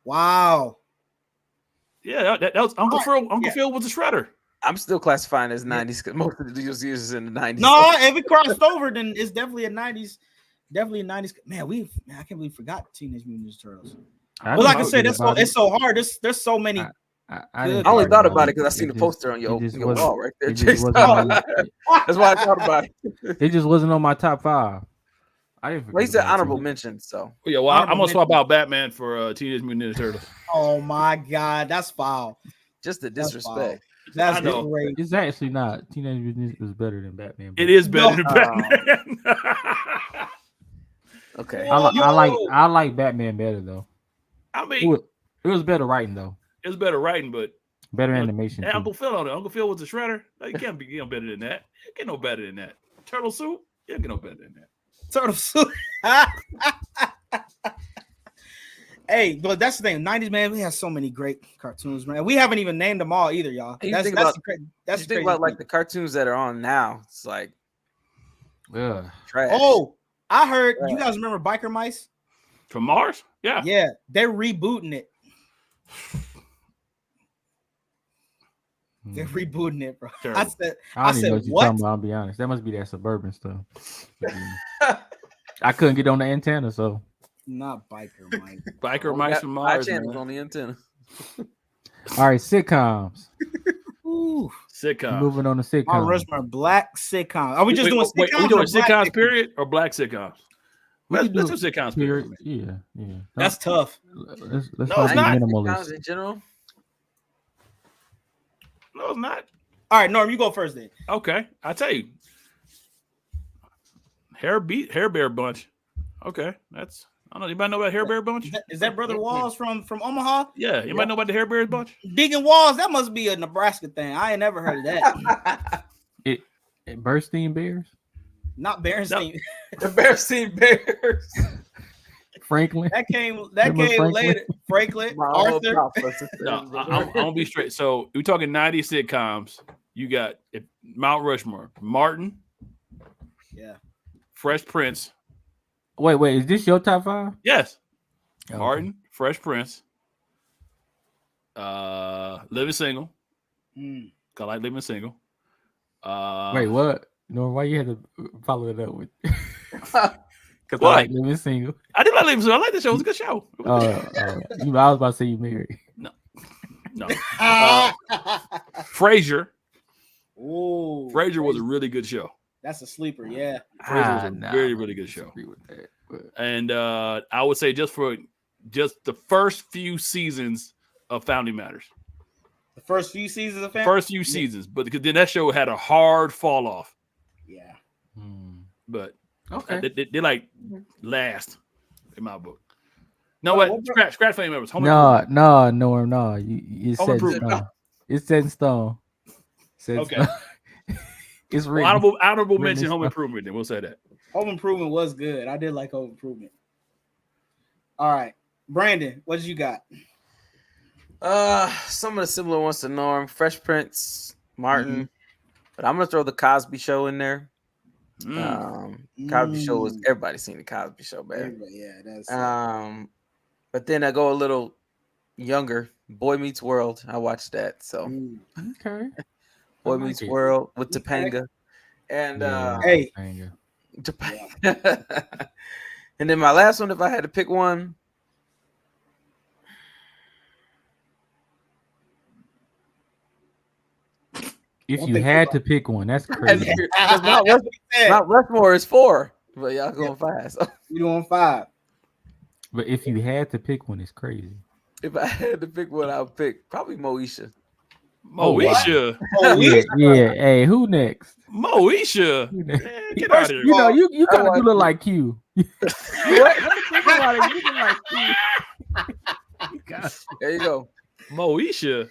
Speaker 2: Wow.
Speaker 3: Yeah, that was Uncle Phil. Uncle Phil was a shredder.
Speaker 1: I'm still classifying as 90s because most of the users is in the 90s.
Speaker 2: No, if it crossed over, then it's definitely a 90s. Definitely a 90s. Man, I can't believe we forgot Teenage Mutant Ninja Turtles. Well, like I said, it's so hard. There's so many.
Speaker 1: I only thought about it because I seen the poster on your wall right there. That's why I thought about it.
Speaker 4: It just wasn't on my top 5.
Speaker 1: Well, he said honorable mention, so
Speaker 3: well, I'm gonna swap out Batman for Teenage Mutant Ninja Turtles.
Speaker 2: Oh my God, that's foul!
Speaker 1: Just the disrespect.
Speaker 2: That's great.
Speaker 4: It's actually not. Teenage Mutant Ninja was better than Batman.
Speaker 3: It is better than Batman.
Speaker 1: Okay,
Speaker 4: I like Batman better though.
Speaker 3: I mean,
Speaker 4: it was better writing though.
Speaker 3: It was better writing, but
Speaker 4: better animation.
Speaker 3: And Uncle Phil on it. Uncle Phil was a shredder. You can't be better than that. You get no better than that. Turtle Soup. You get no better than that.
Speaker 2: Turtle Soup. Hey, but that's the thing. 90s, man, we have so many great cartoons, man. We haven't even named them all either, y'all. That's
Speaker 1: think about like the cartoons that are on now. It's like trash.
Speaker 2: Oh, I heard you guys remember Biker Mice
Speaker 3: from Mars? Yeah.
Speaker 2: Yeah, they're rebooting it. They're rebooting it, bro.
Speaker 3: Terrible.
Speaker 4: I said, what? I'll be honest. That must be that suburban stuff. I couldn't get on the antenna, so.
Speaker 2: Not Biker Mice.
Speaker 3: Biker Mice from Mars.
Speaker 1: Channels on the antenna.
Speaker 4: All right, sitcoms.
Speaker 2: Ooh,
Speaker 3: sitcoms.
Speaker 4: Moving on to sitcoms.
Speaker 2: Mount Rushmore, black sitcoms. Are we just doing sitcoms?
Speaker 3: Are we doing sitcoms period or black sitcoms? Let's do sitcoms period.
Speaker 4: Yeah.
Speaker 2: That's tough.
Speaker 4: Let's
Speaker 3: it's not.
Speaker 1: Sitcoms in general.
Speaker 3: No, it's not.
Speaker 2: All right, Norm, you go first then.
Speaker 3: Okay, I'll tell you. Hair Bear Bunch. Okay, that's. I don't know. Anybody know about Hair Bear Bunch?
Speaker 2: Is that Brother Walls from Omaha?
Speaker 3: Yeah, you might know about the Hair Bear Bunch.
Speaker 2: Deacon Walls, that must be a Nebraska thing. I ain't never heard of that.
Speaker 4: It Bernstein Bears?
Speaker 2: Not Berenstein.
Speaker 1: No. The Berenstein Bears.
Speaker 4: Franklin.
Speaker 2: That came later. Franklin. Arthur.
Speaker 3: No, I'm gonna be straight. So we're talking 90 sitcoms. You got Mount Rushmore, Martin.
Speaker 2: Yeah.
Speaker 3: Fresh Prince.
Speaker 4: Wait, is this your top 5?
Speaker 3: Yes. Okay. Martin, Fresh Prince, Living Single. I like Living Single.
Speaker 4: Wait, what? No, why you had to follow it up with? Because I like Living Single.
Speaker 3: I did like Living Single. I like the show. It was a good show.
Speaker 4: I was about to say you married.
Speaker 3: No. Frasier.
Speaker 2: Ooh,
Speaker 3: Frasier was a really good show.
Speaker 2: That's a sleeper, yeah.
Speaker 3: Frasier was a very, really good show.
Speaker 4: With that, but...
Speaker 3: And I would say just the first few seasons of Family Matters.
Speaker 2: The first few seasons of Family?
Speaker 3: First few seasons, but then that show had a hard fall off.
Speaker 2: Yeah.
Speaker 3: But
Speaker 2: okay,
Speaker 3: they like last in my book. No, what? Scratch Family Members.
Speaker 4: No. You said stone. It's set in stone.
Speaker 3: Okay.
Speaker 4: It's written.
Speaker 3: Honorable mention Home Improvement. Then we'll say that.
Speaker 2: Home Improvement was good. I did like Home Improvement. All right, Brandon, what you got?
Speaker 1: Some of the similar ones to Norm, Fresh Prince, Martin, but I'm gonna throw the Cosby Show in there. Cosby Show was everybody seen the Cosby Show, man.
Speaker 2: Yeah, that's.
Speaker 1: But then I go a little younger. Boy Meets World. I watched that. So
Speaker 4: okay.
Speaker 1: Boy Meets World with Topanga, and
Speaker 4: Topanga.
Speaker 1: And then my last one, if I had to pick one.
Speaker 4: If you had to pick one, that's crazy.
Speaker 1: Mount Rushmore is 4, but y'all going 5. So.
Speaker 2: You doing 5.
Speaker 4: But if you had to pick one, it's crazy.
Speaker 1: If I had to pick one, I would pick probably Moesha.
Speaker 3: Moesha.
Speaker 4: Yeah. Hey, who next?
Speaker 3: Moesha.
Speaker 4: Man, get out of here. You know, you kind of look like Q.
Speaker 1: What? There you go.
Speaker 3: Moesha.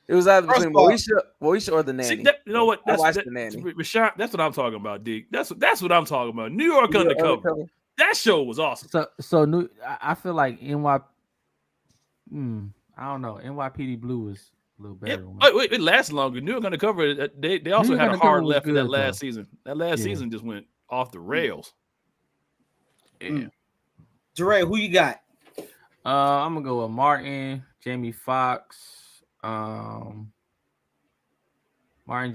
Speaker 1: It was either between Moesha or the Nanny.
Speaker 3: See, you know what?
Speaker 1: I watched the Nanny.
Speaker 3: Rashawn, that's what I'm talking about, Dick. That's what I'm talking about. New York Undercover. That show was awesome.
Speaker 4: So I feel like I don't know. NYPD Blue was a little better.
Speaker 3: It lasted longer. New York Undercover. They also had a hard left for that last season. That last season just went off the rails. Yeah.
Speaker 2: Dre, who you got?
Speaker 4: I'm gonna go with Martin, Jamie Foxx. Martin,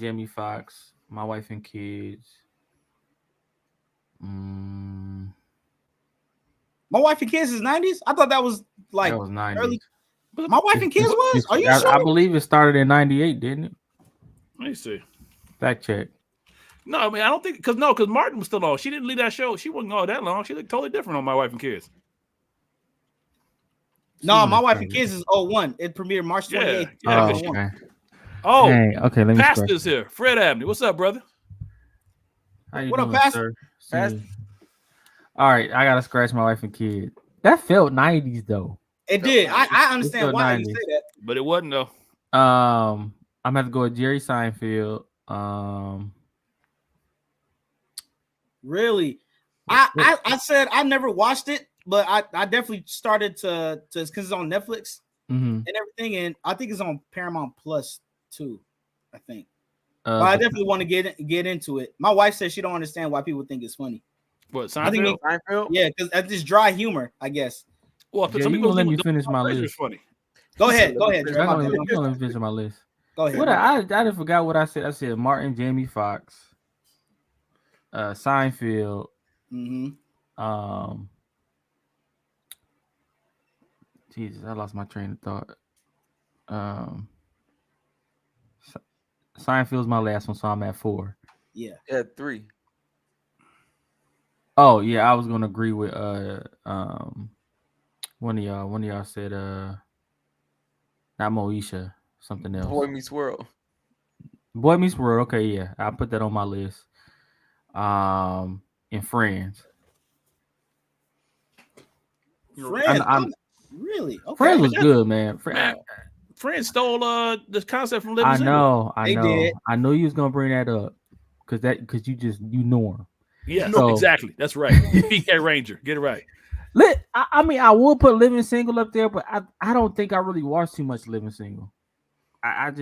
Speaker 4: Jamie Foxx, My Wife and Kids.
Speaker 2: My Wife and Kids is 90s? I thought that was like
Speaker 4: that was 90s.
Speaker 2: Early. My Wife and Kids was? Are you sure?
Speaker 4: I believe it started in 98, didn't it?
Speaker 3: Let me see.
Speaker 4: Fact check.
Speaker 3: No, I mean, I don't think because Martin was still on. She didn't leave that show. She wasn't all that long. She looked totally different on My Wife and Kids.
Speaker 2: No, My Wife and Kids is 01. It premiered March 28th.
Speaker 3: Yeah.
Speaker 4: Okay.
Speaker 3: Oh,
Speaker 4: dang. Okay. Let me.
Speaker 3: Pastor's here. Fred Abney. What's up, brother?
Speaker 4: How you
Speaker 2: what
Speaker 4: doing,
Speaker 2: up, Pastor?
Speaker 4: All right, I gotta scratch My Wife and Kids. That felt 90s though.
Speaker 2: It did. I understand why you say that,
Speaker 3: but it wasn't though.
Speaker 4: I'm gonna have to go with Jerry Seinfeld.
Speaker 2: Really, I said I never watched it. But I definitely started to because it's on Netflix and everything, and I think it's on Paramount Plus too. I think, but I definitely want to get into it. My wife says she don't understand why people think it's funny.
Speaker 3: What Seinfeld?
Speaker 2: Seinfeld? Yeah, because that's just dry humor, I guess.
Speaker 3: Well,
Speaker 4: some people let me finish my list.
Speaker 3: Funny.
Speaker 2: Go ahead.
Speaker 4: Let me finish my list.
Speaker 2: Go ahead.
Speaker 4: What I didn't forgot what I said. I said Martin, Jamie Foxx, Seinfeld. Jesus, I lost my train of thought. Seinfeld's my last one, so I'm at 4.
Speaker 2: Yeah,
Speaker 1: 3.
Speaker 4: Oh yeah, I was gonna agree with one of y'all said not Moesha, something else.
Speaker 1: Boy Meets World.
Speaker 4: Boy Meets World. Okay, yeah, I'll put that on my list. And Friends.
Speaker 2: Really? Okay.
Speaker 4: Friends was good, man.
Speaker 3: Friends stole the concept from Living Single.
Speaker 4: I know. Did. I know you was gonna bring that up because you know him.
Speaker 3: Yeah, exactly. That's right. PK Ranger, get it right.
Speaker 4: I mean, I would put Living Single up there, but I don't think I really watched too much Living Single. I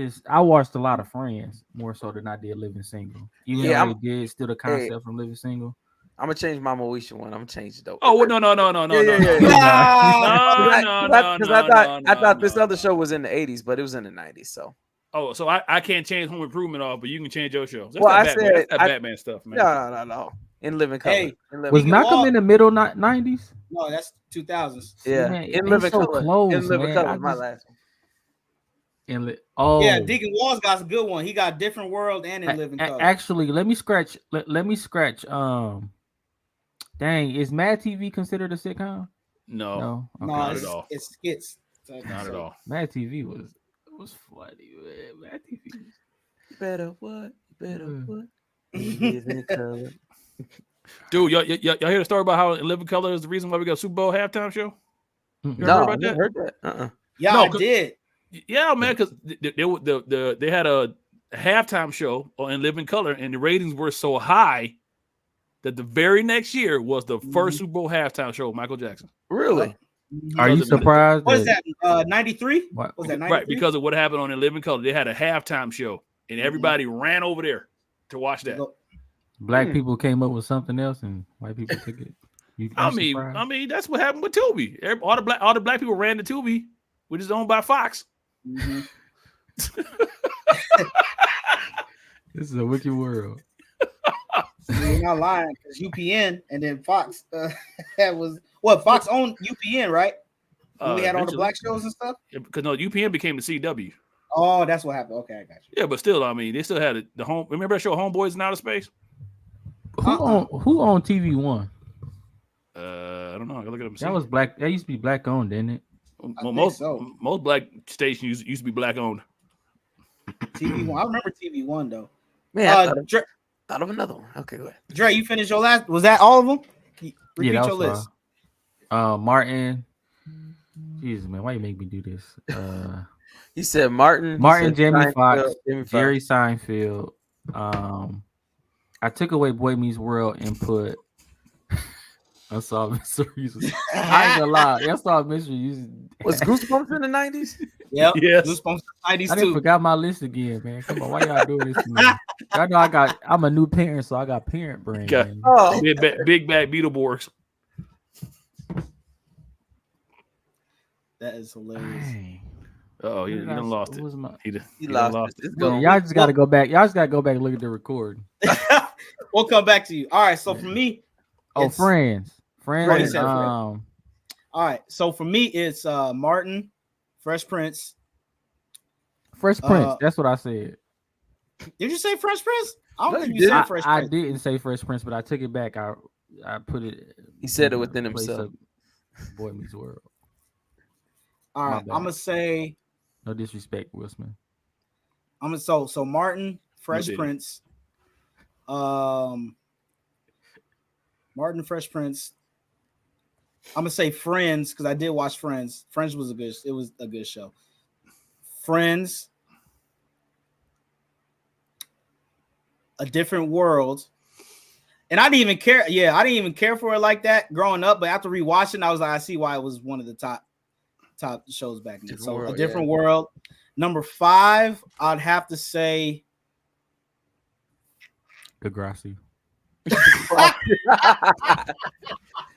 Speaker 4: watched a lot of Friends more so than I did Living Single. Even though I did still the concept from Living Single.
Speaker 1: I'm gonna change my Moesha one. I'm gonna change it though.
Speaker 3: Oh no!
Speaker 1: No. I thought this other show was in the 80s, but it was in the 90s. So.
Speaker 3: So I can't change Home Improvement off, but you can change your show.
Speaker 1: That's
Speaker 3: that's Batman stuff, man.
Speaker 1: No. In Living Color.
Speaker 2: Hey,
Speaker 4: was Malcolm in the middle 90s?
Speaker 2: No, that's 2000s.
Speaker 1: Yeah,
Speaker 4: man,
Speaker 1: in Living Color.
Speaker 4: Close,
Speaker 1: in Living
Speaker 4: man.
Speaker 1: Color, my last one.
Speaker 2: Yeah, Deacon Walls got a good one. He got Different World and in Living Color.
Speaker 4: Actually, let me scratch. Dang, is Mad TV considered a sitcom?
Speaker 3: No,
Speaker 4: okay.
Speaker 3: Not at all.
Speaker 2: It's skits.
Speaker 3: Not at all.
Speaker 4: Mad TV was funny, man. Mad TV.
Speaker 1: Better what? Living Color.
Speaker 3: Dude, y'all hear the story about how in Living Color is the reason why we got Super Bowl halftime show?
Speaker 1: No, I never heard that.
Speaker 2: Yeah, I did.
Speaker 3: Yeah, man, because they had a halftime show in Living Color, and the ratings were so high that the very next year was the first Super Bowl halftime show with Michael Jackson.
Speaker 1: Really?
Speaker 4: Are you surprised?
Speaker 2: What is that? 93? Was that 93?
Speaker 3: Right, because of what happened on In Living Color. They had a halftime show, and everybody ran over there to watch that.
Speaker 4: Black people came up with something else, and white people took it.
Speaker 3: I mean, that's what happened with Tubi. All the black people ran to Tubi, which is owned by Fox.
Speaker 2: Mm-hmm.
Speaker 4: This is a wicked world.
Speaker 2: You're not lying, because UPN and then Fox that was what Fox owned UPN, right? When we had all the black shows and stuff.
Speaker 3: Yeah, because no, UPN became the CW.
Speaker 2: Oh, that's what happened. Okay, I got you.
Speaker 3: Yeah, but still, I mean, they still had the home. Remember that show, Homeboys in Outer Space?
Speaker 4: Who on TV One?
Speaker 3: I don't know. I gotta look it up.
Speaker 4: That was black. That used to be black owned, didn't it?
Speaker 3: Well, most black stations used to be black owned.
Speaker 2: TV One. I remember TV One though.
Speaker 1: Man, thought of another one. Okay, go ahead.
Speaker 2: Dre, you finished your last? Was that all of them? Repeat your list.
Speaker 4: Martin. Jesus, man, why you make me do this?
Speaker 1: He said Martin,
Speaker 4: Jamie Foxx, Jerry Seinfeld. I took away Boy Meets World and put Unsolved Mysteries. I ain't gonna lie, Unsolved Mysteries
Speaker 1: was Goosebumps in the 90s.
Speaker 2: Yep,
Speaker 3: yes.
Speaker 2: Goosebumps in the 90s
Speaker 4: I didn't forgot my list again, man. Come on, why y'all doing this to me? I know I'm a new parent, so I got parent brain.
Speaker 3: Oh, big bad Beetleborgs.
Speaker 2: That is hilarious.
Speaker 4: Dang.
Speaker 3: Oh, he done lost it. He
Speaker 1: lost it.
Speaker 4: Y'all just gotta go back. Y'all just gotta go back and look at the recording.
Speaker 2: We'll come back to you. All right. So for me,
Speaker 4: Friends.
Speaker 2: All right. So for me, it's Martin, Fresh Prince.
Speaker 4: Fresh Prince. That's what I said.
Speaker 2: Did you say Fresh Prince? I don't think you said Fresh Prince.
Speaker 4: I didn't say Fresh Prince, but I took it back. I put it.
Speaker 1: He said it within himself.
Speaker 4: Boy Meets World.
Speaker 2: All right. I'm gonna say.
Speaker 4: No disrespect, Will Smith.
Speaker 2: I'm gonna so Martin, Fresh Prince, Martin, Fresh Prince. I'm gonna say Friends because I did watch Friends. Friends was a good show. Friends, A Different World, and I didn't even care. Yeah, I didn't even care for it like that growing up. But after rewatching, I was like, I see why it was one of the top shows back then. A Different World. Number 5, I'd have to say
Speaker 4: Degrassi.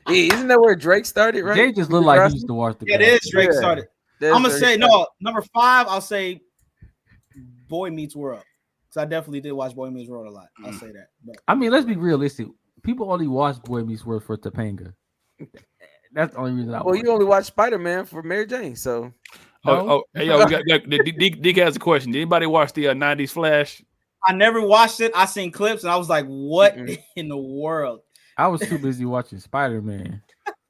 Speaker 1: Hey, isn't that where Drake started, right?
Speaker 4: Jay just looked like he used to watch the.
Speaker 2: It is Drake started. I'm gonna say number 5. I'll say Boy Meets World because I definitely did watch Boy Meets World a lot. I'll say that. But,
Speaker 4: I mean, let's be realistic. People only watch Boy Meets World for Topanga. That's the only reason I.
Speaker 1: Well, you only watch Spider-Man for Mary Jane, so.
Speaker 3: Hey, yo, we got Dick has a question. Did anybody watch the 90s Flash?
Speaker 2: I never watched it. I seen clips and I was like, "What in the world?"
Speaker 4: I was too busy watching Spider-Man,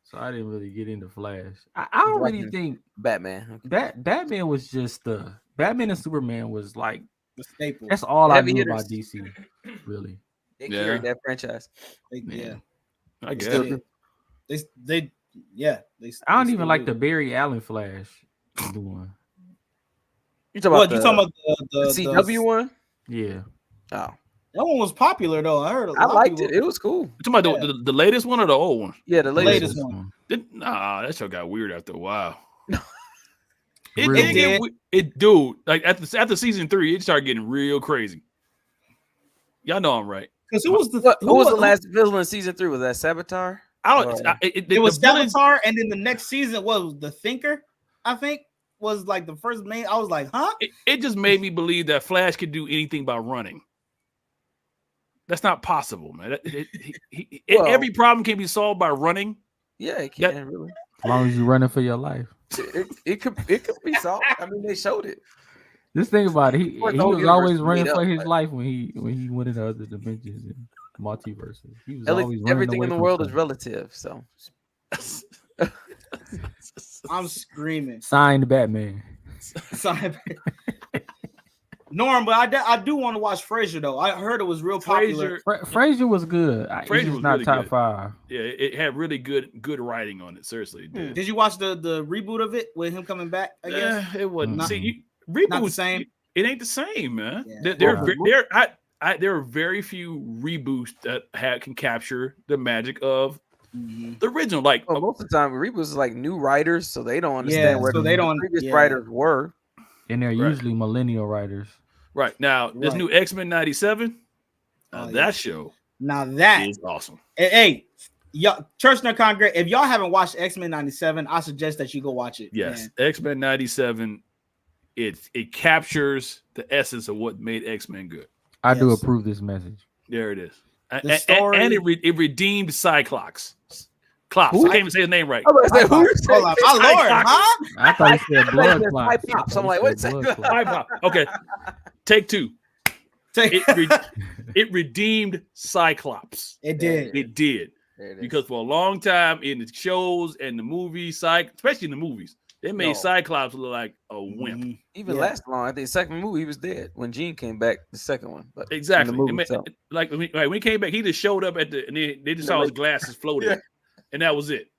Speaker 4: so I didn't really get into Flash. I don't really think
Speaker 1: Batman.
Speaker 4: Batman was just Batman and Superman was like
Speaker 2: the staple.
Speaker 4: That's all I knew about DC, really.
Speaker 1: They carried that franchise.
Speaker 3: I guess.
Speaker 2: They
Speaker 4: I don't even like the Barry Allen Flash one.
Speaker 1: You talking
Speaker 2: about the
Speaker 1: CW one?
Speaker 4: Yeah.
Speaker 1: Oh.
Speaker 2: That one was popular though. I heard.
Speaker 1: I liked it. It was cool.
Speaker 3: You talking about the latest one or the old one?
Speaker 1: Yeah, the latest one.
Speaker 3: Nah, that show got weird after a while.
Speaker 4: Really?
Speaker 3: Dude, like after season 3, it started getting real crazy. Y'all know I'm right.
Speaker 2: Because who was the
Speaker 1: last villain in season 3? Was that Savitar?
Speaker 2: It was Savitar, and then the next season was the Thinker. I think was like the first main. I was like, huh?
Speaker 3: It just made me believe that Flash could do anything by running. That's not possible, man. Every problem can be solved by running.
Speaker 1: Yeah, it can really.
Speaker 4: As long as you're running for your life,
Speaker 1: it could be solved. I mean, they showed it.
Speaker 4: Just think about it. He was always running for his life when he went into other dimensions and multiverses. He was always running
Speaker 1: everything in the world
Speaker 4: stuff.
Speaker 1: is relative. So
Speaker 2: I'm screaming.
Speaker 4: Signed Batman.
Speaker 2: Norm, but I do want to watch Frasier though. I heard it was real popular.
Speaker 4: Frasier was good. Frasier was not really top 5.
Speaker 3: Yeah, it had really good writing on it. Seriously, it did.
Speaker 2: Did you watch the reboot of it with him coming back? I guess
Speaker 3: it wasn't.
Speaker 2: Not,
Speaker 3: See, reboot
Speaker 2: not the same.
Speaker 3: It ain't the same, man.
Speaker 2: Yeah.
Speaker 3: There are very few reboots that can capture the magic of The original, like
Speaker 1: most of the time, Reboots is like new writers, so they don't understand where the previous writers were.
Speaker 4: And they're usually millennial writers.
Speaker 3: Right. Now, this new X-Men 97, that show is awesome.
Speaker 2: Hey, y'all, Church Nerd Congress, if y'all haven't watched X-Men 97, I suggest that you go watch it.
Speaker 3: Yes, man. X-Men 97, it captures the essence of what made X-Men good.
Speaker 4: I do approve this message.
Speaker 3: There it is. The story, and it redeemed Cyclops. I can't even say his name right.
Speaker 2: My Lord, huh?
Speaker 4: I thought you said blood clots.
Speaker 1: I'm like, what's that?
Speaker 3: Okay, take two. It redeemed Cyclops.
Speaker 2: It did.
Speaker 3: It did. Because for a long time in the shows and the movies, especially in the movies, they made Cyclops look like a wimp.
Speaker 1: Even last long. I think the second movie he was dead when Jean came back. The second one, but
Speaker 3: exactly. When he came back, he just showed up at and they just saw his glasses floating, and that was it.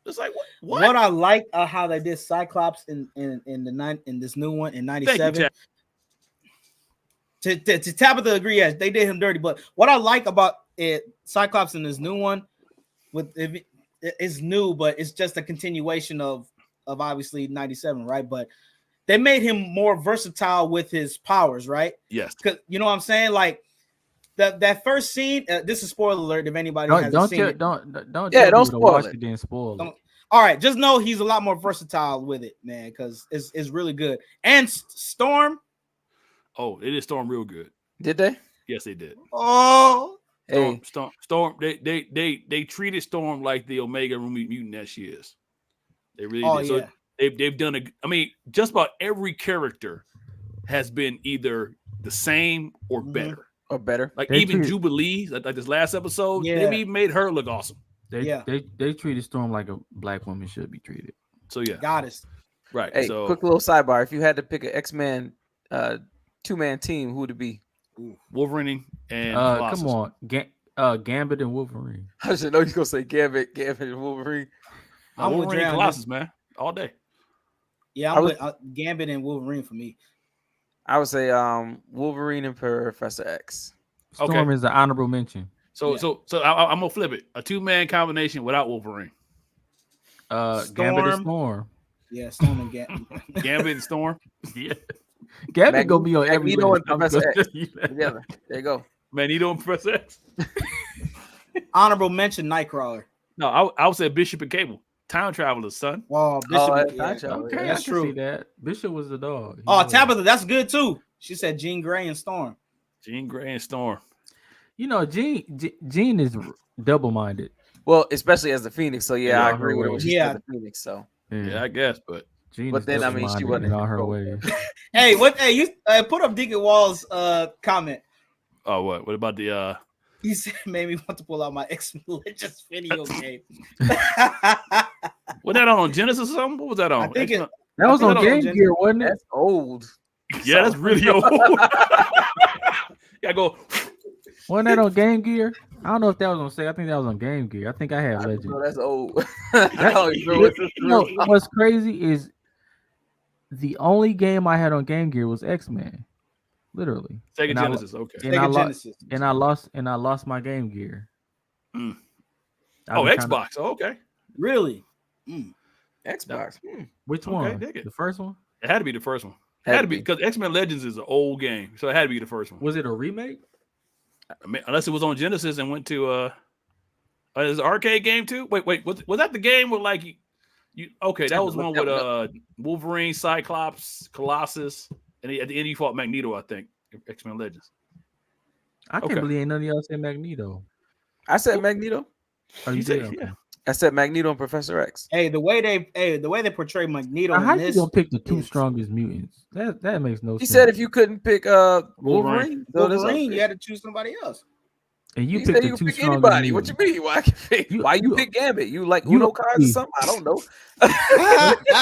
Speaker 3: It's like what?
Speaker 2: What I like how they did Cyclops in this new one in 97. To Tabitha agree, yes, they did him dirty. But what I like about it, Cyclops in this new one, it's new, but it's just a continuation of obviously 97, right? But they made him more versatile with his powers, right?
Speaker 3: Yes.
Speaker 2: Because you know what I'm saying? Like that first scene, this is spoiler alert if anybody hasn't seen it.
Speaker 4: Don't spoil it. Then spoil it.
Speaker 2: All right, just know he's a lot more versatile with it, man, because it's really good. And Storm.
Speaker 3: Oh, they did Storm real good.
Speaker 1: Did they?
Speaker 3: Yes, they did.
Speaker 2: Oh,
Speaker 3: Storm. They treated Storm like the Omega mutant that she is. They really did. So they've done just about every character has been either the same or better.
Speaker 1: Or better.
Speaker 3: Like even Jubilee, like this last episode, they even made her look awesome.
Speaker 4: They treated Storm like a black woman should be treated.
Speaker 3: So yeah.
Speaker 2: Goddess.
Speaker 3: Right.
Speaker 1: Hey,
Speaker 3: so
Speaker 1: quick little sidebar. If you had to pick an X-Men 2-man team, who would it be?
Speaker 3: Wolverine and
Speaker 4: come on. Gambit and Wolverine.
Speaker 1: I should know you're gonna say Gambit and Wolverine.
Speaker 3: I'm Wolverine and Colossus, man. All day.
Speaker 2: Yeah, I'm with Gambit and Wolverine for me.
Speaker 1: I would say Wolverine and Professor X.
Speaker 4: Storm is an honorable mention.
Speaker 3: So I'm gonna flip it. A 2-man combination without Wolverine.
Speaker 4: Gambit and Storm.
Speaker 2: Yeah, Storm and Gambit.
Speaker 3: Gambit and Storm.
Speaker 4: Yeah. Gambit gonna be on every
Speaker 1: Professor X together. There you go.
Speaker 3: Magneto and Professor X.
Speaker 2: Honorable mention Nightcrawler.
Speaker 3: No, I would say Bishop and Cable. Time travelers, son.
Speaker 2: Oh, Bishop.
Speaker 4: Okay, that's true. See that. Bishop was the dog.
Speaker 2: Tabitha, that's good too. She said Jean Grey and Storm.
Speaker 3: Jean Grey and Storm.
Speaker 4: You know, Jean is double-minded.
Speaker 1: Well, especially as the Phoenix. So I agree with her. She's the Phoenix. So
Speaker 3: yeah, I guess, but
Speaker 1: then she wasn't
Speaker 4: in all her ways.
Speaker 2: Hey, you put up Deacon Wall's comment.
Speaker 3: Oh, what? What about the
Speaker 2: He said made me want to pull out my ex-religious video game.
Speaker 3: Was that on Genesis or something? What was that on?
Speaker 2: I think
Speaker 4: that was on Game Gear, wasn't it?
Speaker 1: That's old.
Speaker 3: Yeah, that's really old. Yeah, go.
Speaker 4: Wasn't that on Game Gear? I don't know if that was on Sega. I think that was on Game Gear. I think I had Legend.
Speaker 1: No, that's old.
Speaker 4: What's crazy is the only game I had on Game Gear was X-Men. Literally.
Speaker 3: Sega Genesis, okay.
Speaker 2: And
Speaker 4: I lost my Game Gear.
Speaker 3: Mm. Oh, Xbox. Okay.
Speaker 2: Really?
Speaker 1: Xbox.
Speaker 4: Which one? The first one?
Speaker 3: It had to be the first one. It had to be because X-Men Legends is an old game, so it had to be the first one.
Speaker 4: Was it a remake?
Speaker 3: I mean, unless it was on Genesis and went to is an arcade game too? Wait, was that the game with like you? Okay, that was one with Wolverine, Cyclops, Colossus, and at the end you fought Magneto, I think. X-Men Legends.
Speaker 4: I can't believe none of y'all said Magneto.
Speaker 1: I said Magneto.
Speaker 4: Oh, you did?
Speaker 3: Yeah.
Speaker 1: I said Magneto and Professor X.
Speaker 2: Hey, the way they portray Magneto.
Speaker 4: How you gonna pick the two strongest mutants? That makes no sense.
Speaker 1: He said if you couldn't pick Wolverine,
Speaker 2: you had to choose somebody else.
Speaker 4: And you picked the two strongest
Speaker 1: anybody. What you mean? Why you pick Gambit? You like Uno cards or something? I don't know.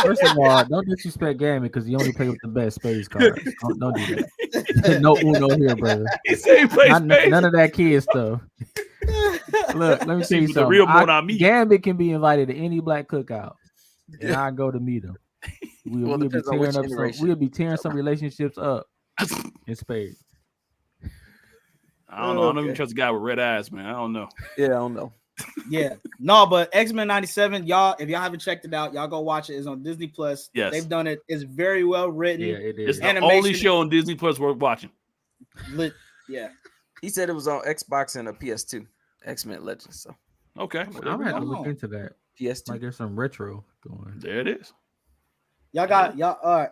Speaker 4: First of all, don't disrespect Gambit because he only play with the best space cards. Don't do that. No Uno here, brother.
Speaker 3: He said he plays space.
Speaker 4: None of that kid stuff. Look, let me tell you something. Gambit can be invited to any black cookout, and I go to meet him. We'll be tearing some relationships up in spades.
Speaker 3: I don't know. I don't even trust a guy with red eyes, man. I don't know.
Speaker 1: Yeah, I don't know.
Speaker 2: Yeah, no, but X-Men 97, y'all, if y'all haven't checked it out, y'all go watch it. It's on Disney Plus.
Speaker 3: Yes,
Speaker 2: they've done it. It's very well written.
Speaker 4: Yeah, it is.
Speaker 3: It's the only show on Disney Plus worth watching.
Speaker 2: Yeah,
Speaker 1: he said it was on Xbox and a PS2. X-Men Legends. So
Speaker 3: okay,
Speaker 4: I'm gonna have to look into that.
Speaker 1: PS2.
Speaker 4: Like there's some retro going.
Speaker 3: There it is.
Speaker 2: Y'all got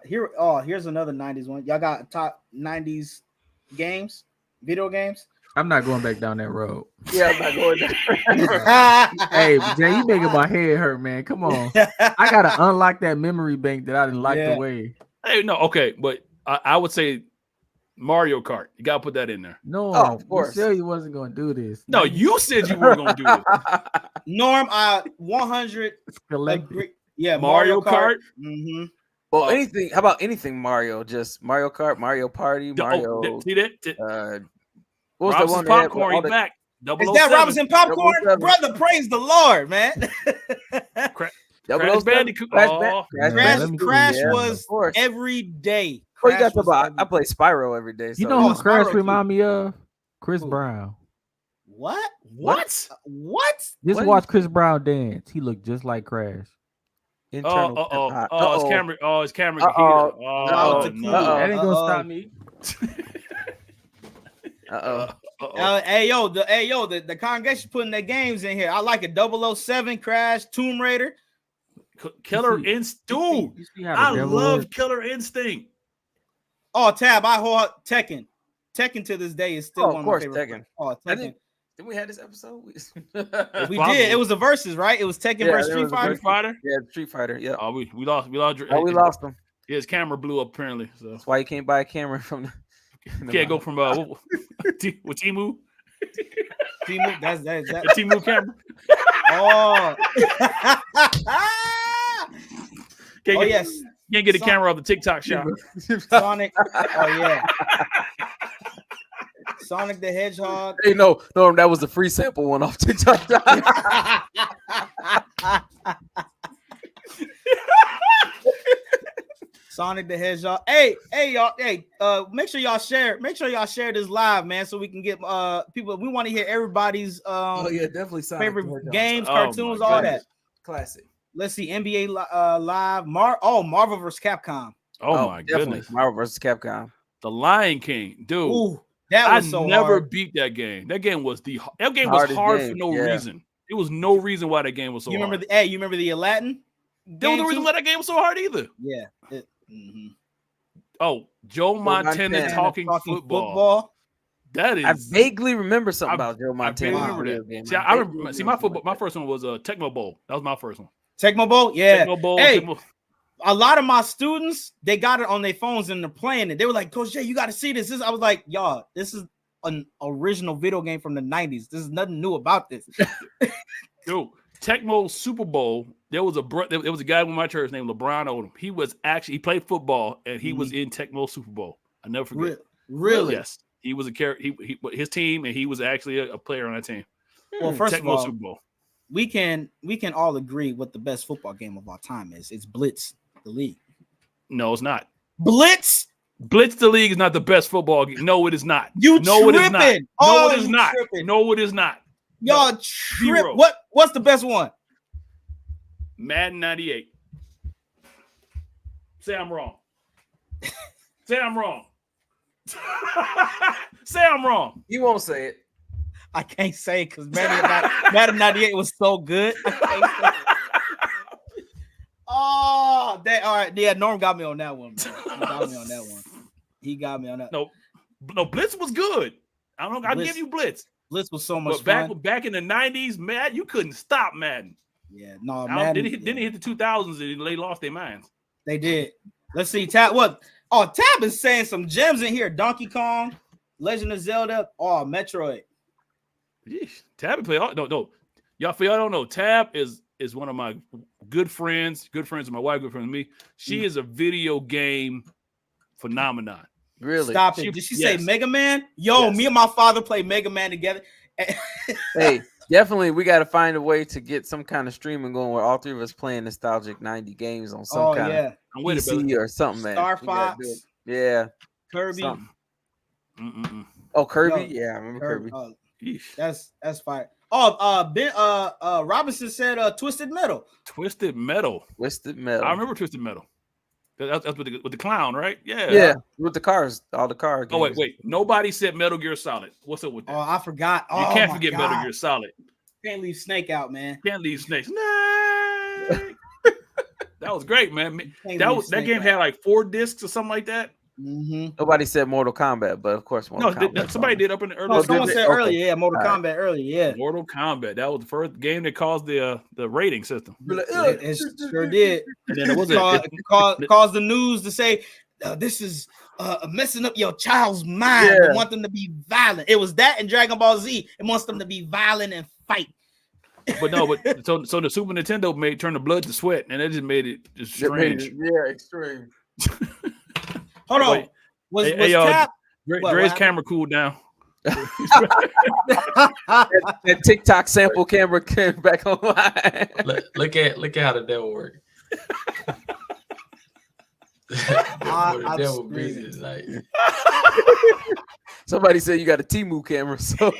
Speaker 2: here. Oh, here's another 90s one. Y'all got top 90s games, video games.
Speaker 4: I'm not going back down that road.
Speaker 1: Yeah, I'm not going down.
Speaker 4: Hey, Jay, you making my head hurt, man. Come on. I gotta unlock that memory bank that I didn't like the way.
Speaker 3: Hey, no, okay, but I would say Mario Kart. You gotta put that in there.
Speaker 4: No,
Speaker 1: of course.
Speaker 4: You said you wasn't gonna do this.
Speaker 3: No, you said you weren't gonna do it.
Speaker 2: Norm, 100. Yeah,
Speaker 3: Mario Kart.
Speaker 2: Mm-hmm.
Speaker 1: Well, anything. How about anything Mario? Just Mario Kart, Mario Party, Mario.
Speaker 3: See that?
Speaker 1: What was
Speaker 3: Robinson's
Speaker 1: the one
Speaker 3: Popcorn, he's back.
Speaker 2: Is that Robinson Popcorn? Brother, praise the Lord, man.
Speaker 3: Crash Bandicoot.
Speaker 2: Crash was every day.
Speaker 1: Oh, you got to buy. I play Spyro every day. So.
Speaker 4: You know who Crash remind me of? Chris Brown.
Speaker 2: What?
Speaker 3: What?
Speaker 4: Just watch Chris Brown dance. He looked just like Crash.
Speaker 3: It's Cameron. It's Cameron.
Speaker 2: No.
Speaker 4: That ain't gonna stop me.
Speaker 2: The congregation putting their games in here. I like it. 007, Crash, Tomb Raider,
Speaker 3: Killer Instinct. Dude, I love Killer Instinct.
Speaker 2: Oh, Tab, I hold Tekken. Tekken to this day is still one of my favorite.
Speaker 1: Tekken.
Speaker 2: Oh, Tekken.
Speaker 1: Didn't we have this episode?
Speaker 2: We did. It was the verses, right? It was Tekken versus Street Fighter.
Speaker 1: Yeah, Street Fighter. Yeah.
Speaker 3: Oh, we lost. We lost.
Speaker 1: Oh, we lost him.
Speaker 3: Yeah, his camera blew up apparently. So
Speaker 1: that's why you can't buy a camera from the.
Speaker 3: Can't go from with Timu.
Speaker 2: Timu, that's that.
Speaker 3: Timu camera.
Speaker 2: Oh.
Speaker 3: Yes. Can't get a camera off the TikTok shop.
Speaker 2: Sonic. Oh yeah. Sonic the Hedgehog.
Speaker 1: Hey, no, that was the free sample one off TikTok.
Speaker 2: Sonic the Hedgehog. Hey, y'all. Hey, make sure y'all share. Make sure y'all share this live, man, so we can get people. We want to hear everybody's
Speaker 1: definitely Sonic
Speaker 2: favorite games, cartoons, all that.
Speaker 1: Classic.
Speaker 2: Let's see, NBA live. Marvel vs. Capcom.
Speaker 3: Oh my goodness,
Speaker 1: Marvel vs. Capcom.
Speaker 3: The Lion King, dude.
Speaker 2: Ooh, that was so
Speaker 3: never
Speaker 2: hard.
Speaker 3: beat that game. That game was hard for no reason. It was no reason why that game was so hard.
Speaker 2: You remember the Aladdin?
Speaker 3: There was no reason why that game was so hard either.
Speaker 2: Yeah.
Speaker 3: Oh, Joe Montana talking football. That is.
Speaker 1: I vaguely remember something about Joe Montana.
Speaker 3: I remember that. See, I remember. See, my first one was Tecmo Bowl. That was my first one.
Speaker 2: Tecmo Bowl, yeah.
Speaker 3: Tecmo Bowl.
Speaker 2: Hey, a lot of my students, they got it on their phones and they're playing it. They were like, Coach Jay, you got to see this. I was like, y'all, this is an original video game from the 90s. There's nothing new about this.
Speaker 3: Dude, Tecmo Super Bowl. There was a guy in my church named LeBron Odom. He played football and he was in Tecmo Super Bowl. I never forget.
Speaker 2: Really?
Speaker 3: Yes. He was a character. His team, and he was actually a player on that team.
Speaker 2: Well, first
Speaker 3: Tecmo
Speaker 2: of all,
Speaker 3: Super Bowl.
Speaker 2: we can all agree what the best football game of all time is. It's Blitz, the league.
Speaker 3: No, it's not.
Speaker 2: Blitz
Speaker 3: the league is not the best football game. No, it is not.
Speaker 2: You
Speaker 3: no,
Speaker 2: tripping?
Speaker 3: It is not. No, it is not.
Speaker 2: Tripping.
Speaker 3: No, it is not.
Speaker 2: Y'all trip. What's the best one?
Speaker 3: Madden 98. Say I'm wrong. Say I'm wrong. Say I'm wrong.
Speaker 1: You won't say it.
Speaker 2: I can't say it because Madden 98 was so good. I can't say it. Oh, all right. Yeah, Norm got me on that one. He got me on that.
Speaker 3: No, Blitz was good. I'll give you Blitz.
Speaker 2: Blitz was so much
Speaker 3: fun.
Speaker 2: But
Speaker 3: back in the 90s, Madden, you couldn't stop Madden.
Speaker 2: Yeah, no, Madden.
Speaker 3: Then it hit the 2000s and they lost their minds.
Speaker 2: They did. Let's see. Tab, what? Oh, Tab is saying some gems in here. Donkey Kong, Legend of Zelda, Metroid.
Speaker 3: Yeesh. Tab play all no. Y'all don't know. Tab is one of my good friends of my wife, good friend of me. She is a video game phenomenon.
Speaker 1: Really?
Speaker 2: Stop it. Did she say Mega Man? Yo, me and my father play Mega Man together.
Speaker 1: Hey, definitely we got to find a way to get some kind of streaming going where all three of us playing nostalgic 90 games on some kind of
Speaker 3: I'm with
Speaker 1: PC or something, man.
Speaker 2: Star Fox.
Speaker 1: Yeah.
Speaker 2: Kirby.
Speaker 1: Oh, Kirby? Yeah, I remember Kirby.
Speaker 2: That's fire. Robinson said Twisted Metal.
Speaker 3: Twisted Metal. I remember Twisted Metal. That's with the clown, right?
Speaker 1: Yeah, with the cars, all the cars.
Speaker 3: Oh wait, nobody said Metal Gear Solid. What's up with that?
Speaker 2: Oh, I forgot.
Speaker 3: You can't forget Metal Gear Solid.
Speaker 2: Can't leave Snake out, man.
Speaker 3: Can't leave Snake. That was great, man. That game had like 4 discs or something like that.
Speaker 2: Mm-hmm.
Speaker 1: Nobody said Mortal Kombat, but of course,
Speaker 3: somebody did up in the early.
Speaker 2: No, someone said earlier, yeah, Mortal Kombat earlier, yeah.
Speaker 3: Mortal Kombat. That was the first game that caused the rating system.
Speaker 2: It sure did. And then it caused the news to say this is messing up your child's mind. They want them to be violent. It was that in Dragon Ball Z. It wants them to be violent and fight.
Speaker 3: But so the Super Nintendo turned the blood to sweat, and it just made it just strange.
Speaker 1: Extreme.
Speaker 2: Hold on. Was Cap?
Speaker 3: Dre's camera cooled down.
Speaker 1: that TikTok sample camera came back online.
Speaker 5: Look at how the devil worked. The devil busy tonight.
Speaker 1: Somebody said you got a Temu camera, so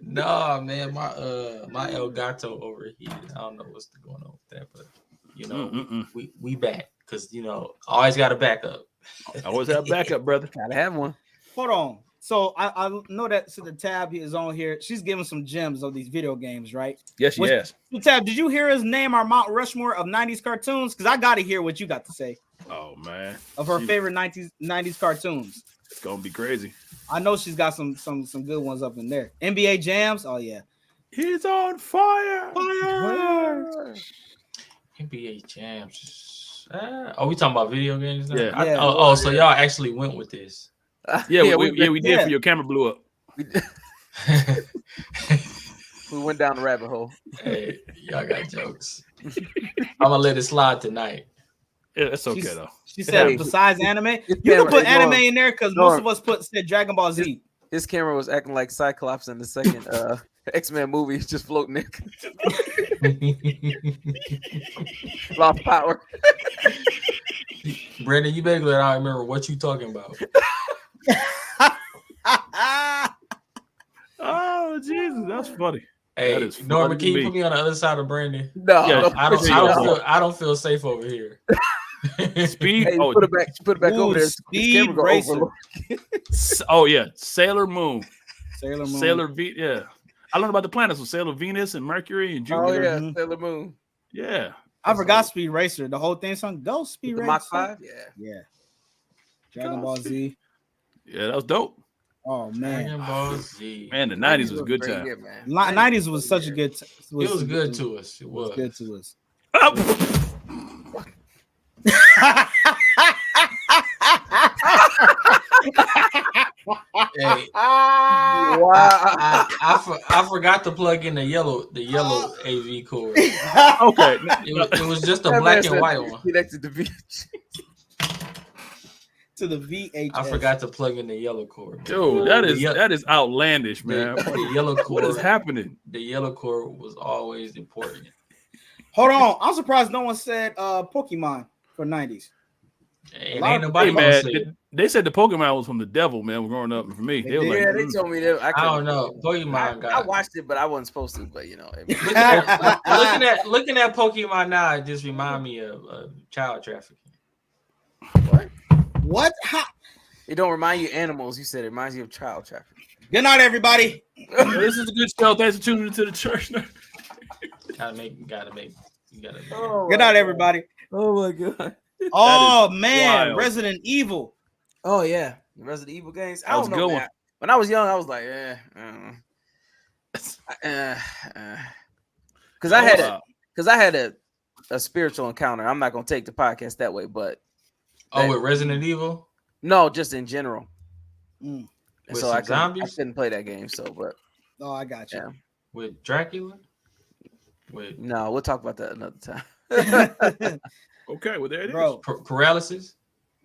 Speaker 5: no, man, my Elgato overheated. I don't know what's going on with that, but we back because always got a backup.
Speaker 3: Always have backup, brother.
Speaker 1: Gotta have one.
Speaker 2: Hold on. So I know that the Tab is on here. She's giving some gems of these video games, right?
Speaker 3: Yes, she has.
Speaker 2: Tab, did you hear us name our Mount Rushmore of 90s cartoons? Because I got to hear what you got to say.
Speaker 3: Oh, man.
Speaker 2: Of her favorite 90s cartoons.
Speaker 3: It's going to be crazy.
Speaker 2: I know she's got some good ones up in there. NBA Jams. Oh, yeah.
Speaker 3: He's on fire.
Speaker 5: NBA Jams. Are we talking about video games now?
Speaker 3: Yeah.
Speaker 5: So y'all actually went with this.
Speaker 3: We did for your camera blew up.
Speaker 1: We went down the rabbit hole.
Speaker 5: Hey, y'all got jokes. I'm gonna let it slide tonight.
Speaker 3: Yeah, it's okay though.
Speaker 2: She said besides anime, you can put anime in there because most of us said Dragon Ball Z.
Speaker 1: His camera was acting like Cyclops in the second X-Men movie. He's just floating there. Lost power.
Speaker 5: Brandon, you better let I remember what you talking about.
Speaker 3: Oh Jesus, that's funny.
Speaker 5: Hey, Norman, can you put me on the other side of Brandon?
Speaker 1: No,
Speaker 5: I don't feel safe over here.
Speaker 3: Speed.
Speaker 1: Hey, put it back over there.
Speaker 2: Speed Racer.
Speaker 3: Oh yeah, Sailor Moon.
Speaker 2: Sailor
Speaker 3: V. Yeah, I learned about the planets with Sailor Venus and Mercury and Jupiter.
Speaker 1: Oh yeah, Sailor Moon.
Speaker 3: Yeah,
Speaker 2: I forgot Speed Racer. The whole thing song. Go Speed Racer.
Speaker 1: Mach 5.
Speaker 2: Yeah. Dragon Ball Z.
Speaker 3: Yeah, that was dope.
Speaker 2: Oh man,
Speaker 5: Dragon Ball Z.
Speaker 3: Man, the 90s was a good time.
Speaker 2: 90s was such a good.
Speaker 5: It was good to us. It was
Speaker 2: good to us.
Speaker 5: Hey, I forgot to plug in the yellow AV cord.
Speaker 3: Okay,
Speaker 5: it was just a black and white one.
Speaker 1: Connected to VHS.
Speaker 2: To the VHS.
Speaker 5: I forgot to plug in the yellow cord.
Speaker 3: Dude, that is outlandish, man.
Speaker 5: The yellow cord.
Speaker 3: What is happening?
Speaker 5: The yellow cord was always important.
Speaker 2: Hold on, I'm surprised no one said Pokemon for 90s.
Speaker 5: Ain't nobody
Speaker 3: they said the Pokemon was from the devil, man. Growing up, for me,
Speaker 1: they told me that.
Speaker 5: I don't know. Pokemon.
Speaker 1: I watched it, but I wasn't supposed to. But
Speaker 5: looking at Pokemon now, it just remind me of child trafficking.
Speaker 2: What? How?
Speaker 1: It don't remind you of animals. You said it reminds you of child trafficking.
Speaker 2: Good night, everybody.
Speaker 3: This is a good show. Thanks for tuning into the church.
Speaker 5: Gotta make.
Speaker 2: Good night, everybody.
Speaker 1: Oh my god.
Speaker 2: Oh man, wild. Resident Evil.
Speaker 1: Oh yeah, the Resident Evil games.
Speaker 3: That was a good one.
Speaker 1: When I was young, I was like, because I had a spiritual encounter. I'm not gonna take the podcast that way, but
Speaker 5: with Resident Evil.
Speaker 1: No, just in general.
Speaker 5: With
Speaker 1: so I couldn't play that game.
Speaker 2: I got you.
Speaker 1: Yeah.
Speaker 5: With Dracula.
Speaker 1: No, we'll talk about that another time.
Speaker 3: Okay, well there it is.
Speaker 2: Bro.
Speaker 5: Paralysis?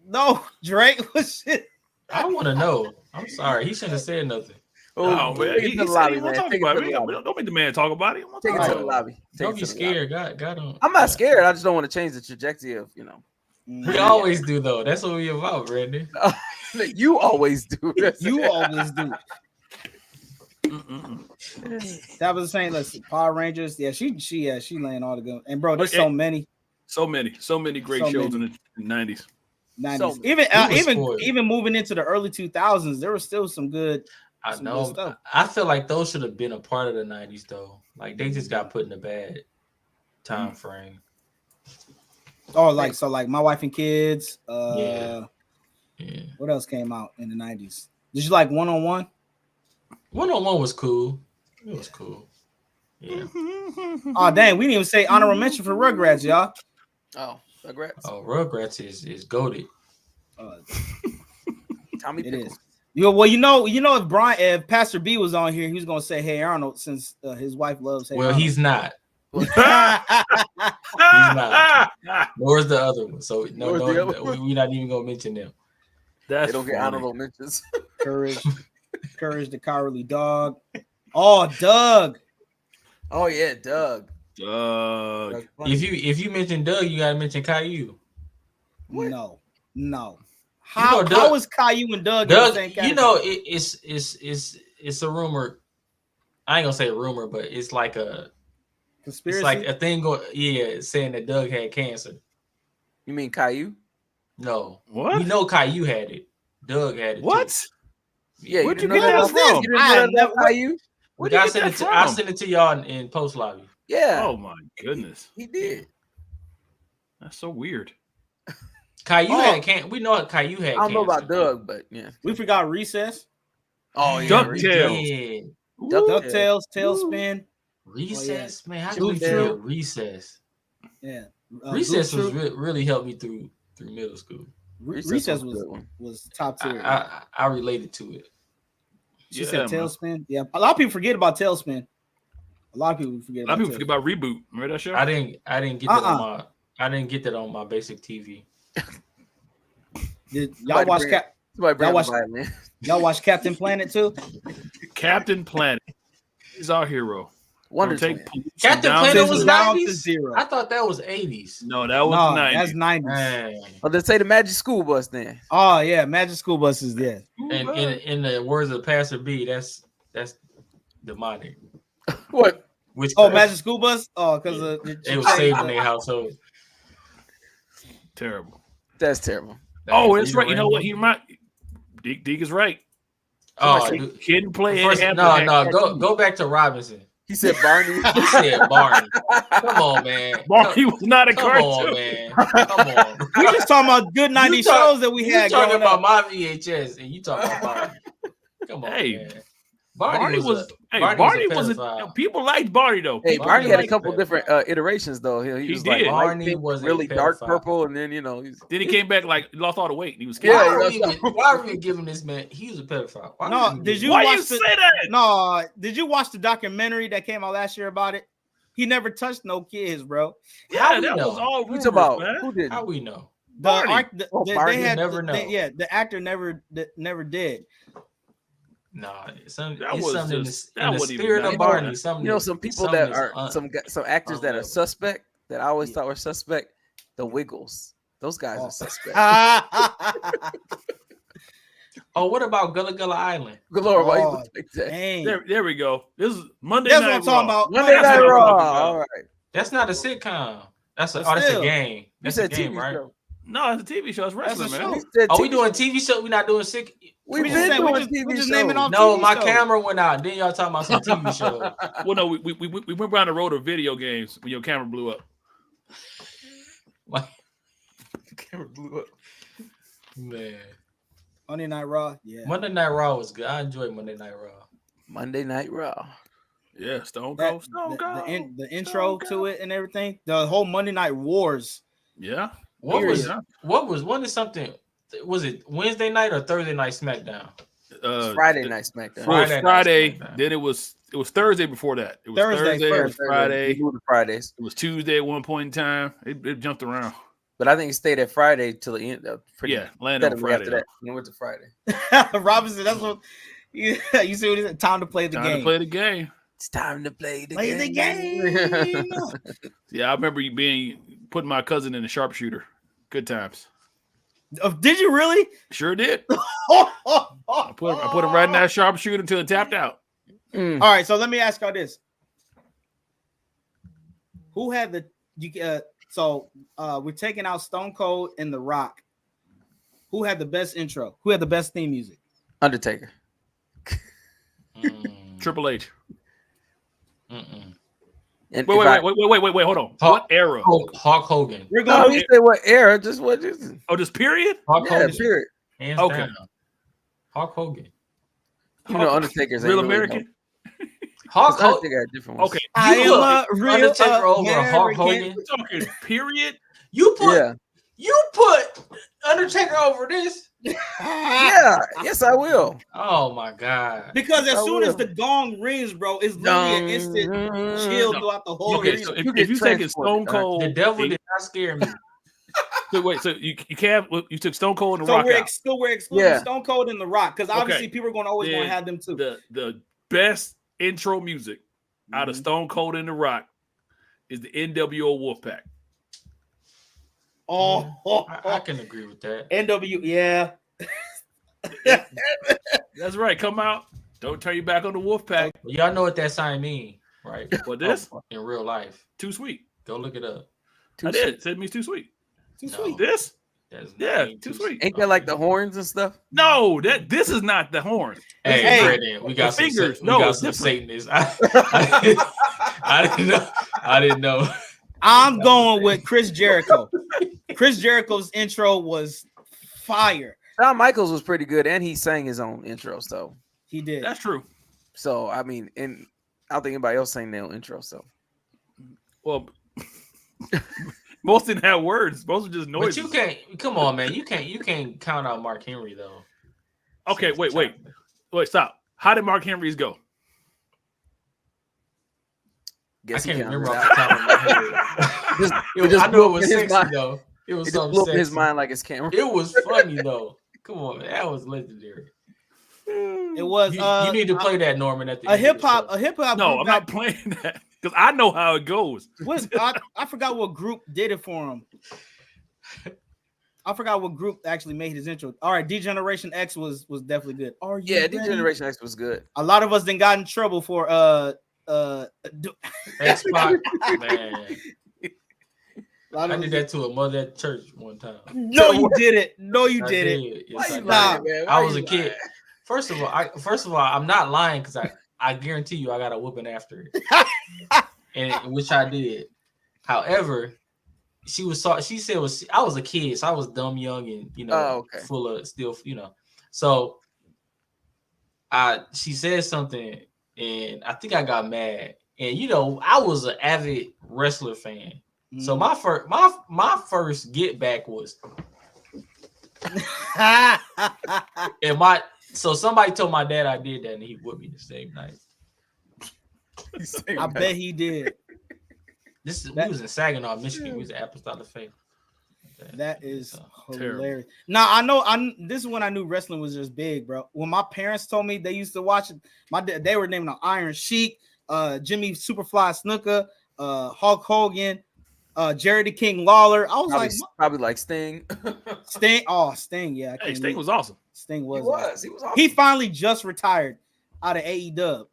Speaker 2: No, Drake was shit.
Speaker 5: I want to know. I'm sorry. He shouldn't have said nothing.
Speaker 3: Oh, man. He said he won't talk about it. Don't make the man talk about it.
Speaker 1: Take it to the lobby.
Speaker 5: Don't be scared. God don't.
Speaker 1: I'm not scared. I just don't want to change the trajectory of,
Speaker 5: We always do, though. That's what we about, Brandon.
Speaker 1: You always do.
Speaker 2: You always do. That was the same. Listen, Power Rangers. Yeah, she laying all the good. And bro, there's so many
Speaker 3: great shows in the 90s.
Speaker 2: 90s.
Speaker 3: So
Speaker 2: even moving into the early 2000s, there was still some good.
Speaker 5: I know. Stuff. I feel like those should have been a part of the 90s though. Like they just got put in a bad time frame.
Speaker 2: Oh, like My Wife and Kids. Yeah. What else came out in the 90s? Did you like 1-on-1?
Speaker 5: 1-on-1 was cool. It was cool. Yeah.
Speaker 2: Oh dang, we didn't even say honorable mention for Rugrats, y'all.
Speaker 1: Oh, Rugrats.
Speaker 5: Oh, Rugrats is goated.
Speaker 2: Tommy Pickles. It is. If Pastor B was on here, he was gonna say Hey Arnold since his wife loves Hey Arnold.
Speaker 5: He's not. He's not. Nor the other one. So no, we're not even gonna mention them.
Speaker 1: They don't get honorable mentions.
Speaker 2: Courage the Cowardly Dog. Oh, Doug.
Speaker 1: Oh yeah, Doug.
Speaker 5: If you mention Doug, you gotta mention Caillou.
Speaker 2: No. How is Caillou and Doug in the same category?
Speaker 5: You know, it's a rumor. I ain't gonna say a rumor, but it's like a conspiracy. It's like a thing saying that Doug had cancer.
Speaker 1: You mean Caillou?
Speaker 5: No.
Speaker 3: What?
Speaker 5: We know Caillou had it. Doug had it.
Speaker 3: What?
Speaker 5: Too.
Speaker 1: Yeah, where'd you get that from? You didn't know that Caillou?
Speaker 5: I sent it to y'all in post lobby.
Speaker 1: Yeah.
Speaker 3: Oh my goodness.
Speaker 1: He did.
Speaker 3: That's so weird.
Speaker 5: Caillou had cancer. We know Caillou had cancer.
Speaker 1: I don't know about Doug, but yeah.
Speaker 2: We forgot Recess.
Speaker 1: Oh yeah.
Speaker 3: DuckTales.
Speaker 2: DuckTales, Tailspin.
Speaker 5: Recess, man. How did we forget Recess?
Speaker 2: Yeah.
Speaker 5: Recess was really helped me through middle school.
Speaker 2: Recess was top tier.
Speaker 5: I related to it.
Speaker 2: She said Tailspin. Yeah, a lot of people forget about Tailspin. A lot of people forget about
Speaker 3: Reboot. Remember that show?
Speaker 5: I didn't get that on my. I didn't get that on my basic TV.
Speaker 2: Did y'all watch y'all watch Captain Planet too?
Speaker 3: Captain Planet. He's our hero.
Speaker 5: Captain Planet was 90s. I thought that was 80s.
Speaker 3: No, that was 90s.
Speaker 2: That's 90s.
Speaker 1: Oh, let's say the Magic School Bus then.
Speaker 2: Oh yeah, Magic School Bus is there.
Speaker 5: And in the words of Pastor B, that's demonic.
Speaker 1: What?
Speaker 2: Magic School Bus? Oh, because
Speaker 5: it was saved in their household.
Speaker 3: Terrible.
Speaker 1: That's terrible.
Speaker 3: That's right. You know what? He remind Deke is right. Kid play.
Speaker 5: Go back to Robinson.
Speaker 1: He said Barney.
Speaker 5: He said Barney. Come on, man.
Speaker 3: Barney was not a cartoon.
Speaker 5: Come on, man. Come on.
Speaker 2: We just talking about good 90s shows that we had.
Speaker 5: You talking about my VHS and you talking about Barney. Come on, man. Barney was people liked Barney though.
Speaker 1: Hey, Barney had a couple different iterations though. He was
Speaker 3: did.
Speaker 1: Like
Speaker 5: Barney was
Speaker 1: really dark purple, and then
Speaker 3: then he came back like lost all the weight. And he was
Speaker 5: scared. Why are we giving this man? He was a pedophile.
Speaker 3: Why you say that?
Speaker 2: No, did you watch the documentary that came out last year about it? He never touched no kids, bro.
Speaker 3: Yeah, that was all rumors, man.
Speaker 5: Who did? How we know?
Speaker 2: Barney
Speaker 5: never know.
Speaker 2: The actor never did.
Speaker 5: No, something in the spirit of Barney.
Speaker 1: Some people that are some actors that are suspect that I always thought were suspect. The Wiggles, those guys are suspect.
Speaker 5: What about Gullah Gullah Island?
Speaker 3: There we go. This is Monday
Speaker 2: Night
Speaker 3: Raw.
Speaker 2: That's what I'm talking about.
Speaker 1: Monday Night Raw. All right.
Speaker 5: That's not a sitcom. That's a game. That's a game, right?
Speaker 3: No, it's a TV show. It's wrestling, man.
Speaker 5: Are we doing TV show? We're not doing sick.
Speaker 1: We've been doing TV shows.
Speaker 5: No, my camera went out. Then y'all talking about some TV show.
Speaker 3: Well, no, we went down the road of video games when your camera blew up.
Speaker 5: My
Speaker 1: camera blew up.
Speaker 5: Man.
Speaker 2: Monday Night Raw. Yeah.
Speaker 5: Monday Night Raw was good. I enjoyed Monday Night Raw.
Speaker 1: Monday Night Raw.
Speaker 3: Yeah, Stone Cold.
Speaker 2: The intro to it and everything. The whole Monday Night Wars.
Speaker 3: Yeah.
Speaker 5: What was something? Was it Wednesday night or Thursday night SmackDown?
Speaker 1: Friday night SmackDown.
Speaker 3: Friday. Then it was Thursday before that. It was Thursday first. Friday.
Speaker 1: It was Fridays.
Speaker 3: It was Tuesday at one point in time. It jumped around.
Speaker 1: But I think it stayed at Friday till the end.
Speaker 3: Landed on Friday.
Speaker 1: After that, and it went to Friday.
Speaker 2: Robinson, that's what you see. What he said? Time to play the game.
Speaker 3: Time to play the game.
Speaker 1: It's time to play the
Speaker 2: game.
Speaker 3: Yeah, I remember putting my cousin in the sharpshooter. Good times.
Speaker 2: Did you really?
Speaker 3: Sure did. I put him right in that sharpshooter until it tapped out.
Speaker 2: All right, so let me ask y'all this: who had the we're taking out Stone Cold and The Rock. Who had the best intro? Who had the best theme music?
Speaker 1: Undertaker.
Speaker 3: Triple H.
Speaker 1: And
Speaker 3: wait, hold on. What era?
Speaker 5: Hulk Hogan.
Speaker 2: We're going.
Speaker 1: No, he said what era? Just what is it?
Speaker 3: Oh, just period?
Speaker 5: Hulk Hogan.
Speaker 1: Period.
Speaker 5: Hands down. Hulk Hogan.
Speaker 1: You know, Undertaker's
Speaker 3: real
Speaker 1: ain't
Speaker 3: American.
Speaker 1: Really
Speaker 5: Hulk Hogan.
Speaker 1: Undertaker had different ones.
Speaker 3: Okay,
Speaker 2: I am a real
Speaker 5: Undertaker over Hulk Hogan.
Speaker 3: We're talking period.
Speaker 5: You put Undertaker over this.
Speaker 1: Yeah, yes, I will.
Speaker 5: Oh my god!
Speaker 2: Because as soon as the gong rings, bro, it's literally an instant chill throughout the whole.
Speaker 3: Okay, so if you take Stone Cold,
Speaker 5: the devil did not scare me.
Speaker 3: So wait, so you can't. You took Stone Cold and
Speaker 2: so
Speaker 3: Rock out.
Speaker 2: We're excluding Stone Cold and The Rock because obviously people are going to always want to have them too.
Speaker 3: The best intro music out of Stone Cold and The Rock is the NWO Wolfpack.
Speaker 5: I can agree with that.
Speaker 2: NW, yeah.
Speaker 3: That's right. Come out. Don't turn your back on the Wolfpack.
Speaker 5: Y'all know what that sign means, right?
Speaker 3: What this?
Speaker 5: In real life.
Speaker 3: Too sweet.
Speaker 5: Go look it up.
Speaker 3: I did. It said it means too sweet.
Speaker 2: Too sweet.
Speaker 3: This? Too sweet.
Speaker 1: Ain't that like the horns and stuff?
Speaker 3: No, this is not the horn.
Speaker 5: Hey, Brandon, we got some fingers. We got some Satanists. I didn't know.
Speaker 2: I'm going with Chris Jericho. Chris Jericho's intro was fire.
Speaker 1: Shawn Michaels was pretty good, and he sang his own intro, so
Speaker 2: he did.
Speaker 3: That's true.
Speaker 1: So I mean, and I don't think anybody else sang their own intro. So,
Speaker 3: well, most didn't have words. Most were just noises.
Speaker 5: But you can't. Come on, man. You can't count out Mark Henry though.
Speaker 3: Okay, wait. Stop. How did Mark Henry's go?
Speaker 5: I can't remember off the top of my head. I know it was sexy though. It was something sexy.
Speaker 1: In his mind like his camera.
Speaker 5: It was funny though. Come on, man. That was legendary.
Speaker 2: It was.
Speaker 5: You need to play that, Norman. At the
Speaker 2: a hip hop.
Speaker 3: No, I'm not playing that because I know how it goes.
Speaker 2: I forgot what group did it for him. I forgot what group actually made his intro. All right, D-Generation X was definitely good.
Speaker 1: D-Generation X was good.
Speaker 2: A lot of us then got in trouble for
Speaker 5: X-Pac, man. I did that to a mother at church one time.
Speaker 2: No, you didn't. No, you didn't.
Speaker 5: Yes, I was a kid. First of all, I'm not lying because I guarantee you I got a whooping after it, and which I did. However, she said I was a kid, so I was dumb, young, and full of still, So she said something, and I think I got mad, and I was an avid wrestler fan. So my first get back was so somebody told my dad I did that and he whooped me the same night.
Speaker 2: I bet he did.
Speaker 5: We was in Saginaw, Michigan. We was at Apostolic Faith.
Speaker 2: That is hilarious. Now I know this is when I knew wrestling was just big, bro. When my parents told me they used to watch it, they were naming Iron Sheik, Jimmy Superfly Snuka, Hulk Hogan, Jerry the King Lawler. I was
Speaker 1: probably like Sting.
Speaker 2: Sting, yeah.
Speaker 3: Hey, Sting was awesome.
Speaker 2: Sting was.
Speaker 1: He was awesome.
Speaker 2: He finally just retired out of AEW.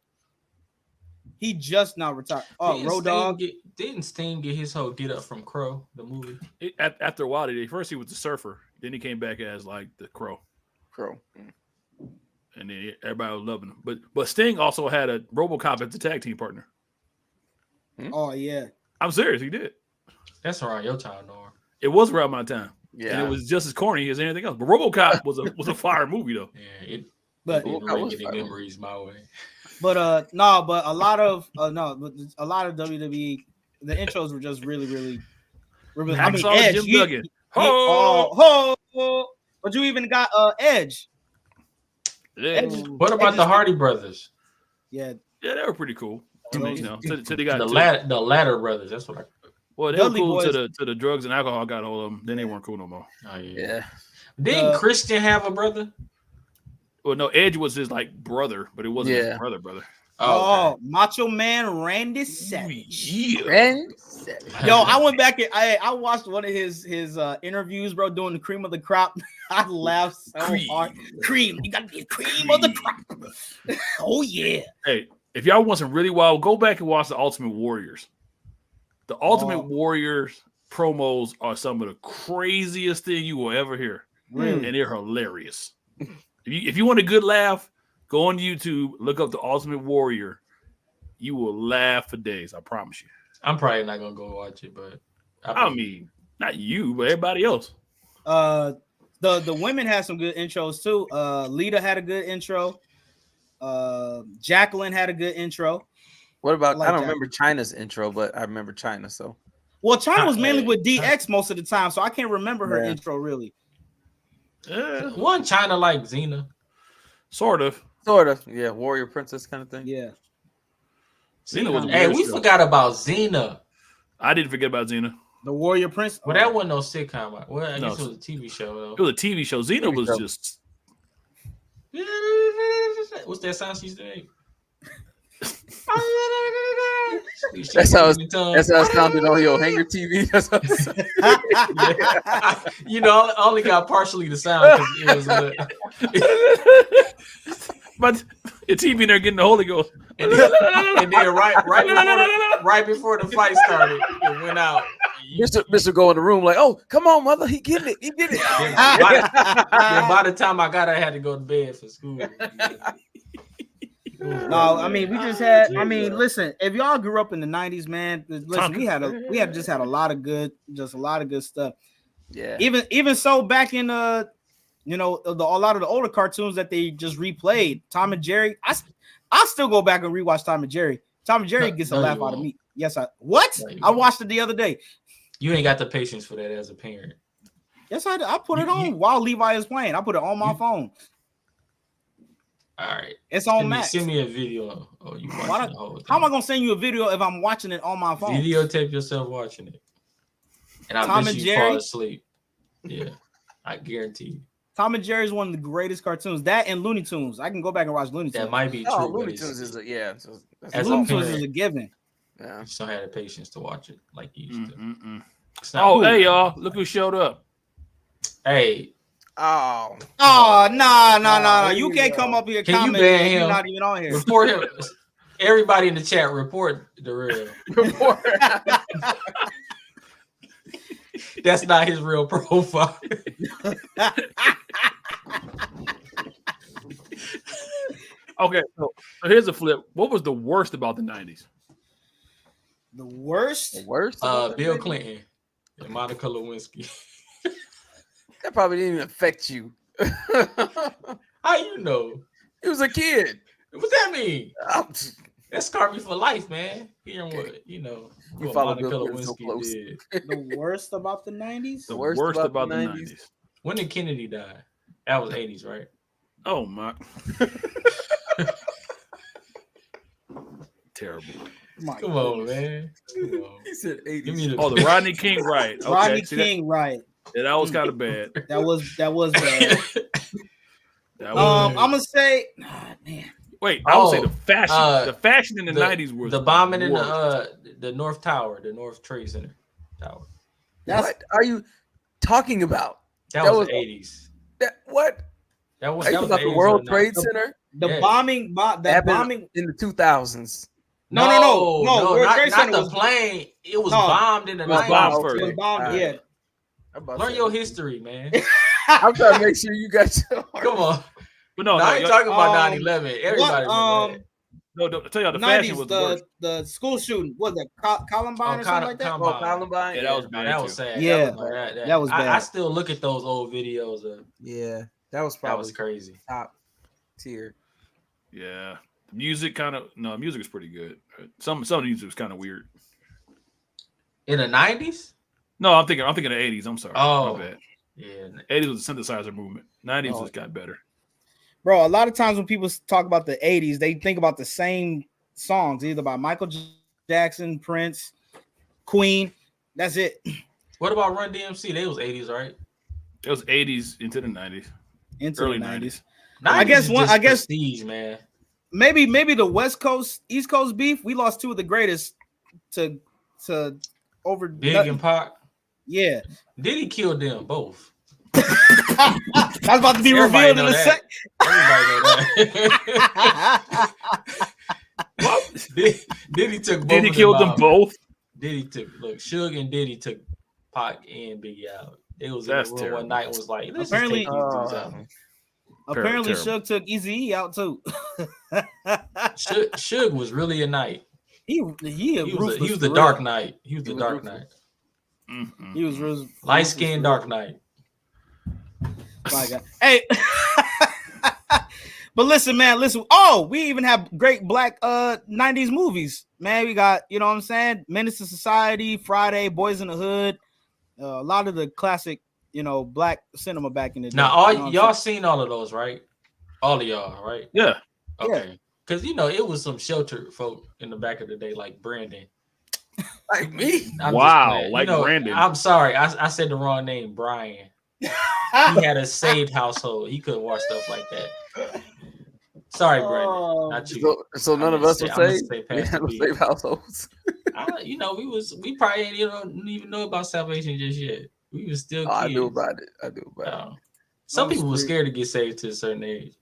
Speaker 2: He just now retired. Road Dogg.
Speaker 5: Didn't Sting get his whole get up from Crow, the movie?
Speaker 3: After a while, first he was the surfer. Then he came back as like the Crow. And then everybody was loving him. But Sting also had a RoboCop as the tag team partner.
Speaker 2: Oh, yeah.
Speaker 3: I'm serious. He did.
Speaker 5: That's around your time, Norm.
Speaker 3: It was around my time.
Speaker 1: Yeah.
Speaker 3: And it was just as corny as anything else. But RoboCop was a fire movie, though.
Speaker 5: Yeah,
Speaker 2: but
Speaker 5: didn't bring any memories my way.
Speaker 2: But a lot of WWE, the intros were just really, really, really. I mean, Edge.
Speaker 3: Jim Duggan.
Speaker 2: But you even got Edge.
Speaker 3: Edge.
Speaker 5: What about the Hardy Brothers?
Speaker 2: Yeah,
Speaker 3: they were pretty cool. I mean, so they got
Speaker 5: the Ladder Brothers. That's what I.
Speaker 3: Well, they were cool to the drugs and alcohol got hold of them. Then they weren't cool no more.
Speaker 5: Oh yeah.
Speaker 2: Didn't
Speaker 5: Christian have a brother?
Speaker 3: Well, no, Edge was his like brother, but it wasn't his brother.
Speaker 2: Oh, okay. Macho Man Randy Savage.
Speaker 3: Yeah.
Speaker 1: Randy Savage.
Speaker 2: Yo, I went back and I watched one of his interviews, bro, doing the cream of the crop. I laughed so hard. Cream. You got to be cream of the crop. Oh, yeah.
Speaker 3: Hey, if y'all want some really wild, go back and watch the Ultimate Warriors. The Ultimate Warriors promos are some of the craziest thing you will ever hear.
Speaker 2: Really?
Speaker 3: And they're hilarious. If you want a good laugh, go on YouTube, look up the Ultimate Warrior. You will laugh for days. I promise you.
Speaker 5: I'm probably not gonna go watch it, but
Speaker 3: I mean, not you, but everybody else.
Speaker 2: The women had some good intros too. Lita had a good intro. Jacqueline had a good intro.
Speaker 1: What about? I don't remember China's intro, but I remember China. So,
Speaker 2: well, China was mainly with DX most of the time, so I can't remember her intro really.
Speaker 5: One China like Xena,
Speaker 3: sort of,
Speaker 1: yeah, warrior princess kind of thing.
Speaker 2: Yeah,
Speaker 3: Xena was.
Speaker 5: Hey, we forgot about Xena.
Speaker 3: I didn't forget about Xena.
Speaker 2: The warrior prince.
Speaker 5: Well, that wasn't no sitcom. Well, I guess it was a TV show though.
Speaker 3: It was a TV show. Xena was just.
Speaker 5: What's that sound she used to make?
Speaker 1: That's how it sounded on your hanger TV.
Speaker 5: You know, I only got partially the sound because it was.
Speaker 3: But your TV there getting the Holy Ghost,
Speaker 5: and then right before the fight started, it went out.
Speaker 1: Mr. Go in the room like, oh, come on, mother, he getting it.
Speaker 5: By the time I got, I had to go to bed for school.
Speaker 2: No, I mean we just had. I mean, listen, if y'all grew up in the '90s, man, listen, we had a lot of good stuff.
Speaker 1: Yeah.
Speaker 2: Even so, back in a lot of the older cartoons that they just replayed, Tom and Jerry. I still go back and rewatch Tom and Jerry. Tom and Jerry gets a laugh out of me. Yes, I watched it the other day.
Speaker 5: You ain't got the patience for that as a parent.
Speaker 2: Yes, I put it on while Levi is playing. I put it on my phone.
Speaker 5: All right,
Speaker 2: it's on Max.
Speaker 5: Send me a video. Oh, you watching the whole thing.
Speaker 2: How am I gonna send you a video if I'm watching it on my phone?
Speaker 5: Videotape yourself watching it, and I bet you fall asleep. Yeah, I guarantee you.
Speaker 2: Tom and Jerry is one of the greatest cartoons. That and Looney Tunes. I can go back and watch Looney Tunes.
Speaker 5: That might be true.
Speaker 1: Oh, Looney Tunes is
Speaker 2: Looney Tunes is a given.
Speaker 5: Yeah, you just don't have the patience to watch it like you used to.
Speaker 3: Hey y'all, look who showed up.
Speaker 5: Hey.
Speaker 2: No. You can't come up here.
Speaker 5: Can you ban him?
Speaker 2: You're not even on here.
Speaker 5: Report him. Everybody in the chat, report the real. Report. That's not his real profile.
Speaker 3: Okay, so here's a flip. What was the worst about the 90s?
Speaker 2: The worst?
Speaker 5: Bill Clinton and Monica Lewinsky.
Speaker 1: That probably didn't even affect you.
Speaker 5: How you know?
Speaker 1: He was a kid.
Speaker 5: What's that mean? That scarred me for life, man. Hearing what you
Speaker 1: follow
Speaker 5: Monica
Speaker 1: Bill
Speaker 5: Lewinsky
Speaker 1: so close.
Speaker 5: did.
Speaker 2: The worst about the 90s?
Speaker 3: The worst about the 90s.
Speaker 5: When did Kennedy die? That was 80s, right?
Speaker 3: Oh my. Terrible.
Speaker 5: Come on, man. Come on.
Speaker 1: He said 80s.
Speaker 5: Give me the
Speaker 3: the Rodney King right. Okay.
Speaker 2: Rodney King right.
Speaker 3: Yeah, that was kind of bad.
Speaker 2: That was bad. I'm gonna say, man.
Speaker 3: Wait, I would say the fashion in the 90s was
Speaker 5: the bombing in the North Tower, the North Trade Center tower.
Speaker 1: What are you talking about?
Speaker 5: That was the 80s.
Speaker 1: What?
Speaker 5: That was
Speaker 1: about the World Trade Center.
Speaker 2: The bombing
Speaker 1: in the 2000s.
Speaker 2: No.
Speaker 5: Not the plane. It was bombed in the 90s.
Speaker 2: It was bombed. Yeah.
Speaker 5: Learn your history, man.
Speaker 1: I'm trying to make sure you got your.
Speaker 5: Come on.
Speaker 3: But
Speaker 5: I ain't talking about 9/11. Everybody.
Speaker 3: No, I tell you, the fashion was
Speaker 2: the school shooting. Was it Columbine or something like that?
Speaker 1: Columbine.
Speaker 3: Yeah, that was bad.
Speaker 5: That was sad.
Speaker 2: Yeah,
Speaker 5: that was bad. I still look at those old videos.
Speaker 1: That was probably
Speaker 5: crazy.
Speaker 1: Top tier.
Speaker 3: Yeah, music music is pretty good. Some of the music was kind of weird.
Speaker 5: In the 90s?
Speaker 3: No, I'm thinking the 80s. I'm sorry.
Speaker 5: Oh,
Speaker 3: my bad.
Speaker 5: Yeah,
Speaker 3: 80s was a synthesizer movement. 90s just got better.
Speaker 2: Bro, a lot of times when people talk about the 80s, they think about the same songs, either by Michael Jackson, Prince, Queen. That's it.
Speaker 5: What about Run DMC? They was 80s, right?
Speaker 3: It was 80s into the 90s.
Speaker 2: Early 90s.
Speaker 5: I guess prestige, man.
Speaker 2: Maybe the West Coast, East Coast beef. We lost two of the greatest to over
Speaker 5: Big and Pac.
Speaker 2: Yeah.
Speaker 5: Did he kill them both?
Speaker 2: That's about to be revealed in a second.
Speaker 5: Everybody know that. Diddy took both.
Speaker 3: Diddy killed them both.
Speaker 5: Diddy took Suge and Diddy took Pac and Biggie out. It was in the room one night and was like, let's apparently, just take these dudes out.
Speaker 2: Apparently, Suge took Eazy-E out too.
Speaker 5: Suge was really a knight.
Speaker 2: He was
Speaker 5: the Dark Knight. He was the Dark Knight.
Speaker 2: Mm-hmm. He was
Speaker 5: light skinned Dark Knight.
Speaker 2: My God. Hey, but listen, man. Oh, we even have great black 90s movies, man. We got, you know what I'm saying, Menace to Society, Friday, Boys in the Hood, a lot of the classic, you know, black cinema back in the day.
Speaker 5: Now, y'all seen all of those, right? All of y'all, right?
Speaker 3: Yeah.
Speaker 5: Okay. Because, you know, it was some sheltered folk in the back of the day, like Brandon.
Speaker 1: Like me?
Speaker 3: Wow, like Brandon.
Speaker 5: I'm sorry. I said the wrong name, Brian. He had a saved household. He couldn't watch stuff like that. Sorry, Brandon. Not you.
Speaker 1: So none of us were saved? We had saved households.
Speaker 5: You know, we probably didn't even know about salvation just yet. We was still kids.
Speaker 1: I knew about it.
Speaker 5: Some people were scared to get saved to a certain age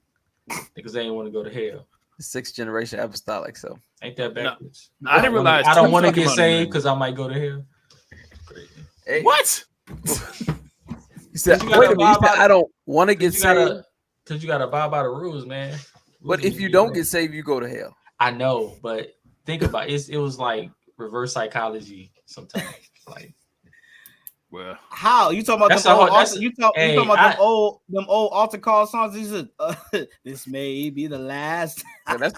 Speaker 5: because they didn't want to go to hell.
Speaker 1: 6th generation apostolic, so
Speaker 5: ain't that backwards?
Speaker 3: No, I didn't realize.
Speaker 5: I don't want to get saved because I might go to hell.
Speaker 3: Hey. What?
Speaker 1: He said, I don't want to get saved.
Speaker 5: Because you got to abide by the rules, man.
Speaker 1: But if you don't get saved, you go to hell.
Speaker 5: I know, but think about it. It was like reverse psychology sometimes. Like,
Speaker 3: well,
Speaker 2: how you talking about them old altar call songs? These are this may be the last.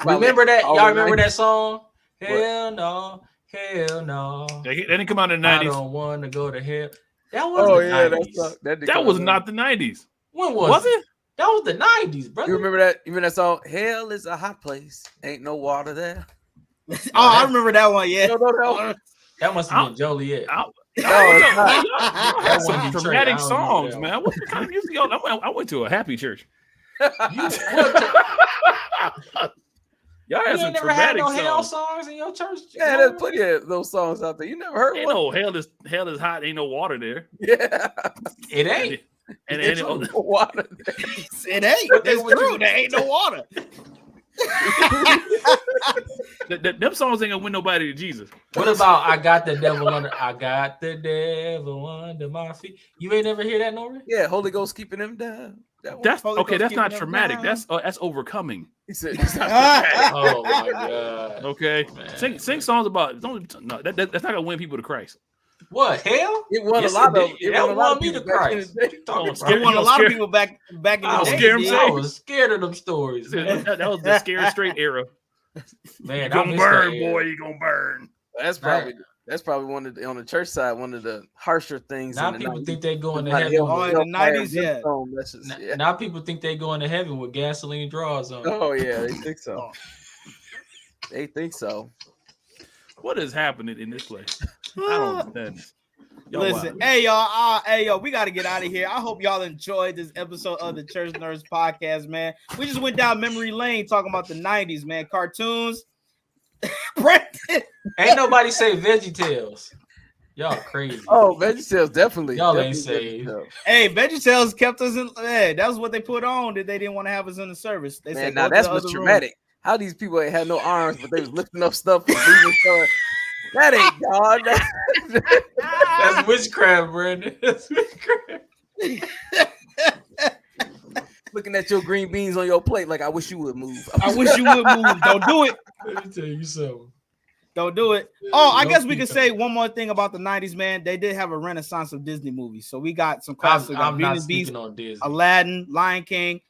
Speaker 5: Remember that? Y'all remember that song? Hell no, hell no.
Speaker 3: They didn't come out in the 90s.
Speaker 5: I don't want to go to hell. That was the 90s.
Speaker 3: That was not the 90s.
Speaker 5: When was it? That was the 90s, brother.
Speaker 1: You remember that? You remember that song? Hell is a hot place. Ain't no water there.
Speaker 2: I remember that one. Yeah.
Speaker 5: That must have been Joliet.
Speaker 3: That's some dramatic songs, man. What kind of music? I went to a happy church. Y'all had some
Speaker 5: never
Speaker 3: dramatic
Speaker 5: had no hell
Speaker 3: songs.
Speaker 5: songs in your church?
Speaker 1: Yeah, there's plenty of those songs out there. You never heard
Speaker 3: one? No, hell is hot. Ain't no water there.
Speaker 1: Yeah,
Speaker 5: it ain't.
Speaker 1: And ain't no water there.
Speaker 2: It ain't. That's true. There ain't no water.
Speaker 3: Them songs ain't gonna win nobody to Jesus.
Speaker 5: What about I got the devil under my feet? You ain't never hear that, Nora?
Speaker 1: Yeah, Holy Ghost keeping them down.
Speaker 3: That's okay. That's not traumatic. That's overcoming.
Speaker 1: He said,
Speaker 5: "Oh my God."
Speaker 3: Okay, man. Sing songs about. That's not gonna win people to Christ.
Speaker 5: What hell?
Speaker 1: It won a lot of.
Speaker 5: It won me to Christ.
Speaker 2: It won a lot of people back in the day.
Speaker 5: I was scared of them stories.
Speaker 3: That was the scared straight era.
Speaker 5: Man,
Speaker 3: you gonna burn, boy. You gonna burn.
Speaker 1: That's probably one of the, on the church side, one of the harsher things.
Speaker 5: Now people think they going to heaven.
Speaker 2: Oh, in the 90s, yeah.
Speaker 5: Now people think they going to heaven with gasoline draws on.
Speaker 1: Oh yeah, they think so. They think so.
Speaker 3: What is happening in this place? I don't understand this.
Speaker 2: Listen, hey y'all, we got to get out of here. I hope y'all enjoyed this episode of the Church Nerds Podcast, man. We just went down memory lane talking about the 90s, man. Cartoons.
Speaker 5: Ain't nobody say VeggieTales. Y'all crazy.
Speaker 1: Oh, VeggieTales definitely.
Speaker 5: Y'all ain't saved.
Speaker 2: Hey, VeggieTales kept us in. Hey, that was what they put on that they didn't want to have us in the service. They said,
Speaker 1: now that's what's traumatic. How these people ain't had no arms, but they was lifting up stuff and moving stuff. That ain't God.
Speaker 5: That's witchcraft, Brandon. That's witchcraft.
Speaker 1: Looking at your green beans on your plate like I wish you would move.
Speaker 2: I wish you would move. Don't do it.
Speaker 5: Let me tell you something.
Speaker 2: Don't do it. Oh, I guess we could say one more thing about the 90s, man. They did have a renaissance of Disney movies. So we got some classics.
Speaker 5: I'm not speaking on Disney.
Speaker 2: Aladdin, Lion King.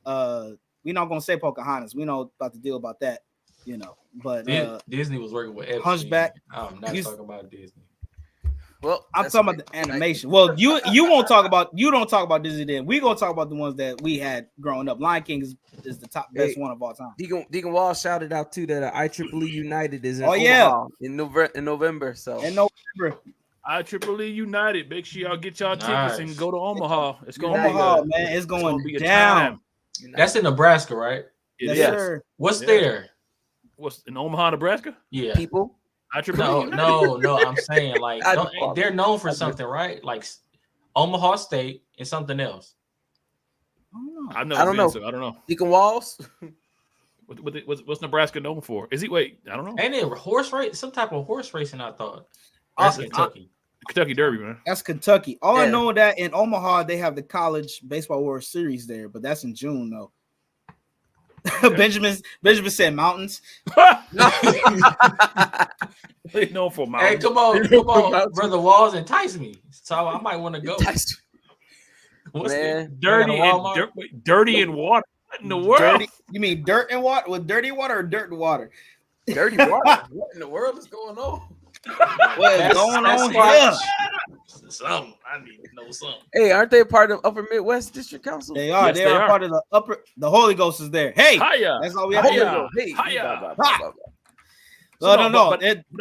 Speaker 2: We're not gonna say Pocahontas. We know about the deal about that, you know. But
Speaker 5: Disney was working with Epstein.
Speaker 2: Hunchback.
Speaker 5: I'm not talking about Disney.
Speaker 1: Well,
Speaker 2: I'm talking about the animation. Well, you don't talk about Disney then. We're gonna talk about the ones that we had growing up. Lion King is the top best one of all time.
Speaker 1: Deacon Wall shouted out too that IEEE United is in in November. So
Speaker 2: in November.
Speaker 3: IEEE United. Make sure y'all get y'all tickets and go to Omaha. It's going to
Speaker 2: Omaha, man. It's going
Speaker 3: be
Speaker 2: down.
Speaker 5: That's in Nebraska, right?
Speaker 2: Yes, sir.
Speaker 5: What's there?
Speaker 3: What's in Omaha, Nebraska?
Speaker 5: Yeah.
Speaker 1: People.
Speaker 5: No. I'm saying like they're known for something, right? Like Omaha State and something else.
Speaker 3: I don't know.
Speaker 1: Deacon Walls.
Speaker 3: What's Nebraska known for? Is he? Wait, I don't know.
Speaker 5: Ain't it horse race? Some type of horse racing? I thought. That's Kentucky.
Speaker 3: Kentucky Derby, man.
Speaker 2: That's Kentucky. All I know that in Omaha they have the College Baseball World Series there, but that's in June though. Benjamin said mountains.
Speaker 3: They known for mountains.
Speaker 5: Hey, come on, brother Walls entice me, so I might want to go. What's
Speaker 3: dirty and water? What in the world?
Speaker 2: Dirty, you mean dirt and water? With dirty water or dirt and water?
Speaker 1: Dirty water. What in the world is going on?
Speaker 2: What is going on here?
Speaker 5: Something. I need to know something.
Speaker 1: Hey, aren't they part of Upper Midwest District Council?
Speaker 2: They are. Yes, they are part of the Holy Ghost is there. Hey, that's all we have to do.
Speaker 1: Hey,
Speaker 2: No.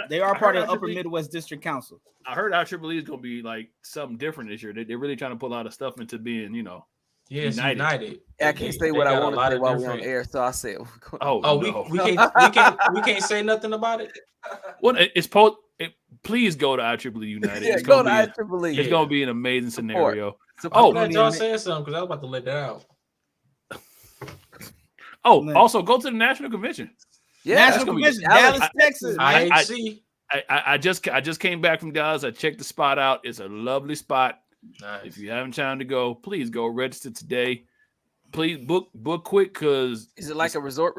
Speaker 2: They are part of the Upper Midwest District Council.
Speaker 3: I heard IEEE is going to be like something different this year. They're really trying to pull a lot of stuff into being,
Speaker 5: united.
Speaker 1: I can't say what I want to say while we're on air, so I say,
Speaker 5: we can't say nothing about it.
Speaker 3: Well, please go to IEEE United.
Speaker 1: Yeah, go to IEEE.
Speaker 3: It's going to be an amazing scenario.
Speaker 5: I'm glad y'all saying something because I was about to let that out.
Speaker 3: Also go to the National Convention.
Speaker 2: Yeah, National Convention, Dallas, Texas.
Speaker 3: I just came back from Dallas. I checked the spot out. It's a lovely spot.
Speaker 5: Nice.
Speaker 3: If you haven't time to go, please go register today. Please book quick because
Speaker 1: is it like a resort?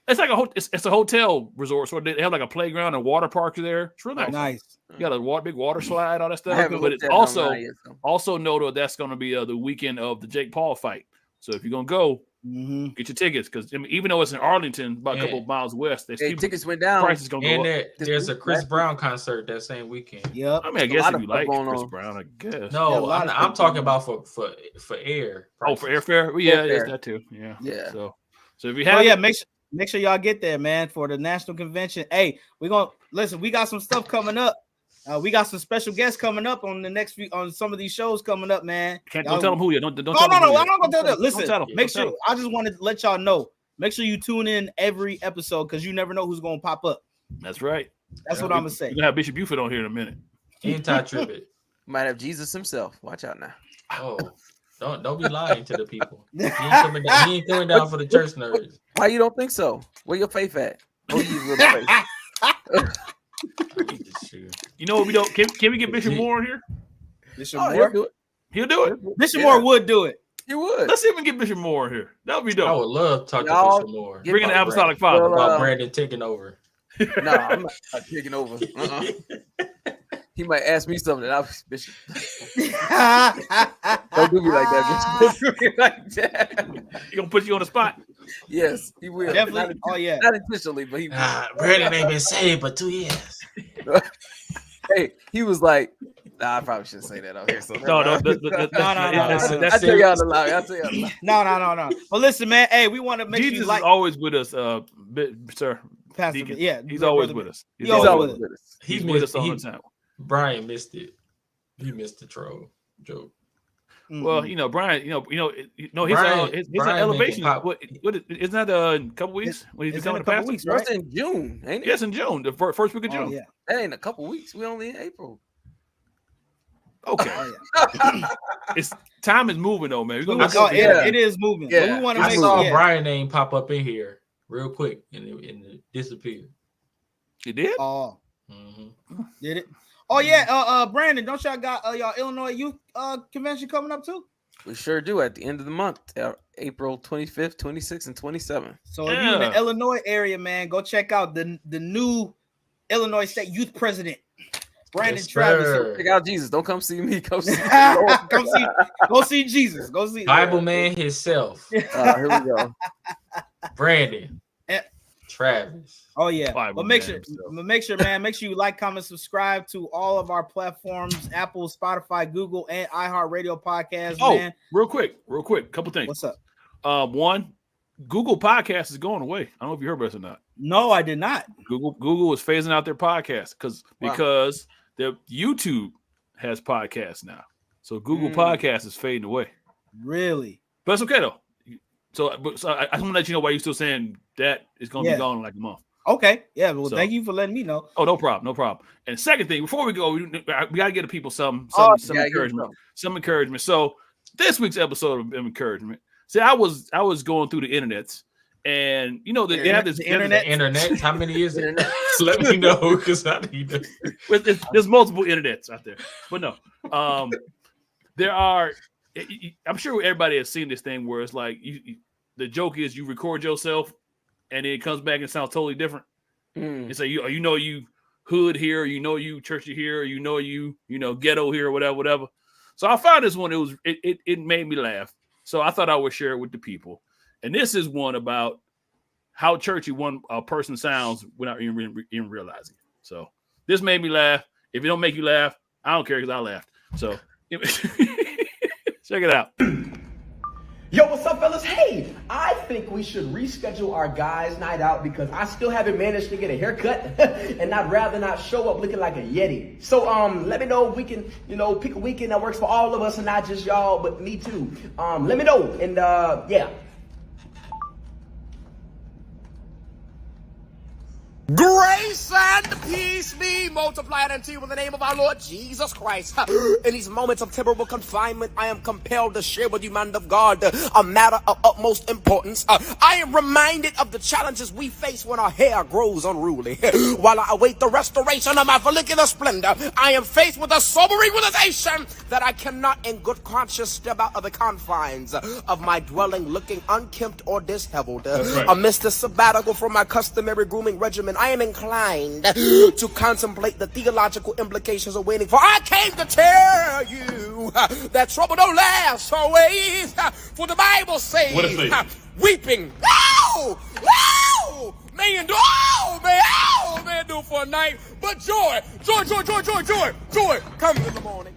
Speaker 3: It's like it's a hotel resort. So they have like a playground and water parks there. It's really nice. You got a big water slide, all that stuff. But it's also noted that's going to be the weekend of the Jake Paul fight. So if you're gonna go, get your tickets because even though it's in Arlington, about a couple of miles west,
Speaker 1: tickets went down.
Speaker 3: Prices gonna go up.
Speaker 5: There's a Chris Brown concert that same weekend.
Speaker 2: Yep.
Speaker 3: I mean, I guess if you like Chris Brown, I guess.
Speaker 5: No, I'm talking about for air.
Speaker 3: Prices. For airfare. Well, yeah, there's that too. Yeah. So if you have,
Speaker 2: make sure y'all get there, man, for the National Convention. Hey, we got some stuff coming up. We got some special guests coming up on the next few on some of these shows coming up, man.
Speaker 3: Don't tell them who you don't.
Speaker 2: No, I'm not gonna tell them. Listen, I just wanted to let y'all know. Make sure you tune in every episode because you never know who's gonna pop up.
Speaker 3: That's right.
Speaker 2: That's what I'm gonna say.
Speaker 3: We're gonna have Bishop Buford on here in a minute.
Speaker 5: Anti-tribute.
Speaker 1: Might have Jesus himself. Watch out now.
Speaker 5: Oh, don't be lying to the people. He ain't coming down for the church nerds.
Speaker 1: Why you don't think so? Where your faith at? Where you really faith?
Speaker 3: You know what we don't? Can we get Bishop Moore in here?
Speaker 2: Bishop Moore?
Speaker 3: He'll do it.
Speaker 2: Bishop Moore would do it.
Speaker 1: He would.
Speaker 3: Let's see if we can get Bishop Moore in here. That would be dope.
Speaker 5: I would love to talk to Bishop Moore.
Speaker 3: Bring in the Apostolic Father.
Speaker 5: About Brandon taking over.
Speaker 1: No, I'm not taking over. He might ask me something. I'll be Bishop. Don't do me like that, Bishop. Don't do me like that.
Speaker 3: He gonna put you on the spot.
Speaker 1: Yes, he will.
Speaker 2: Definitely.
Speaker 1: Not intentionally, but he will.
Speaker 5: Brandon ain't been saved but 2 years.
Speaker 1: Hey, he was like, I probably shouldn't say that out here. So
Speaker 3: no.
Speaker 2: I'll
Speaker 1: tell y'all the lie.
Speaker 2: No. Well, listen, man. Hey, we want to make
Speaker 3: Jesus
Speaker 2: sure you like.
Speaker 3: is always with us, sir.
Speaker 2: Pastor,
Speaker 3: Deacon.
Speaker 2: yeah,
Speaker 3: he's always with us.
Speaker 1: He's always with us.
Speaker 3: He's with us all the time.
Speaker 5: Brian missed it. He missed the troll joke.
Speaker 3: Mm-hmm. Well, Brian, his elevation. Isn't that a couple weeks? When he's becoming a pastor?
Speaker 1: Weeks, right? It's in June, ain't it?
Speaker 3: Yes, in June, the first week of June.
Speaker 2: Yeah,
Speaker 1: that ain't a couple weeks. We only in April.
Speaker 3: Okay. It's time is moving though, man.
Speaker 2: It is moving.
Speaker 1: Yeah.
Speaker 2: We want to
Speaker 5: I saw Brian name pop up in here real quick and it disappeared.
Speaker 3: It did?
Speaker 2: Oh. Mm-hmm. Did it? Oh yeah, Brandon, don't y'all got y'all Illinois Youth Convention coming up too?
Speaker 1: We sure do at the end of the month, April 25th, 26th, and 27th.
Speaker 2: So if you're in the Illinois area, man, go check out the new Illinois State Youth President, Brandon Travis.
Speaker 1: Check out Jesus. Don't come see me. Come see
Speaker 2: go see Jesus. Go see
Speaker 5: Bible man himself.
Speaker 1: Here we go.
Speaker 5: Brandon. Travis.
Speaker 2: Oh yeah. But make sure, man, make sure you like, comment, subscribe to all of our platforms: Apple, Spotify, Google, and iHeartRadio podcast. Man.
Speaker 3: Real quick, couple things.
Speaker 2: What's up?
Speaker 3: One, Google Podcast is going away. I don't know if you heard about this or not.
Speaker 2: No, I did not.
Speaker 3: Google is phasing out their podcast because their YouTube has podcasts now. So Google Podcast is fading away.
Speaker 2: Really?
Speaker 3: But it's okay though. So I just want to let you know why you're still saying that it's going to be gone in like a month.
Speaker 2: Okay. Yeah. Well, thank you for letting me know.
Speaker 3: Oh, no problem. And second thing, before we go, we got to get the people some encouragement. Some encouragement. So this week's episode of encouragement. See, I was going through the internets And you know they have this
Speaker 5: internet. How many is it? Let me know because I need to.
Speaker 3: There's multiple internets out there, but no, there are. I'm sure everybody has seen this thing where it's like the joke is you record yourself and then it comes back and sounds totally different. It's like you hood here, you churchy here, you ghetto here, whatever. So I found this one. It made me laugh. So I thought I would share it with the people. And this is one about how churchy one person sounds without even realizing it. So this made me laugh. If it don't make you laugh, I don't care because I laughed. So check it out.
Speaker 6: Yo, what's up, fellas? Hey, I think we should reschedule our guys' night out because I still haven't managed to get a haircut, and I'd rather not show up looking like a Yeti. So, let me know if we can, pick a weekend that works for all of us and not just y'all, but me too. Let me know, and yeah. Grace and peace be multiplied unto you in the name of our Lord Jesus Christ. In these moments of temporal confinement, I am compelled to share with you, man of God, a matter of utmost importance. I am reminded of the challenges we face when our hair grows unruly. While I await the restoration of my follicular splendor, I am faced with a sobering realization that I cannot in good conscience step out of the confines of my dwelling looking unkempt or disheveled. Right. Amidst the sabbatical from my customary grooming regimen, I am inclined to contemplate the theological implications of waiting. For I came to tell you that trouble don't last always. For the Bible says, weeping, may endure for a night, but joy comes in the morning.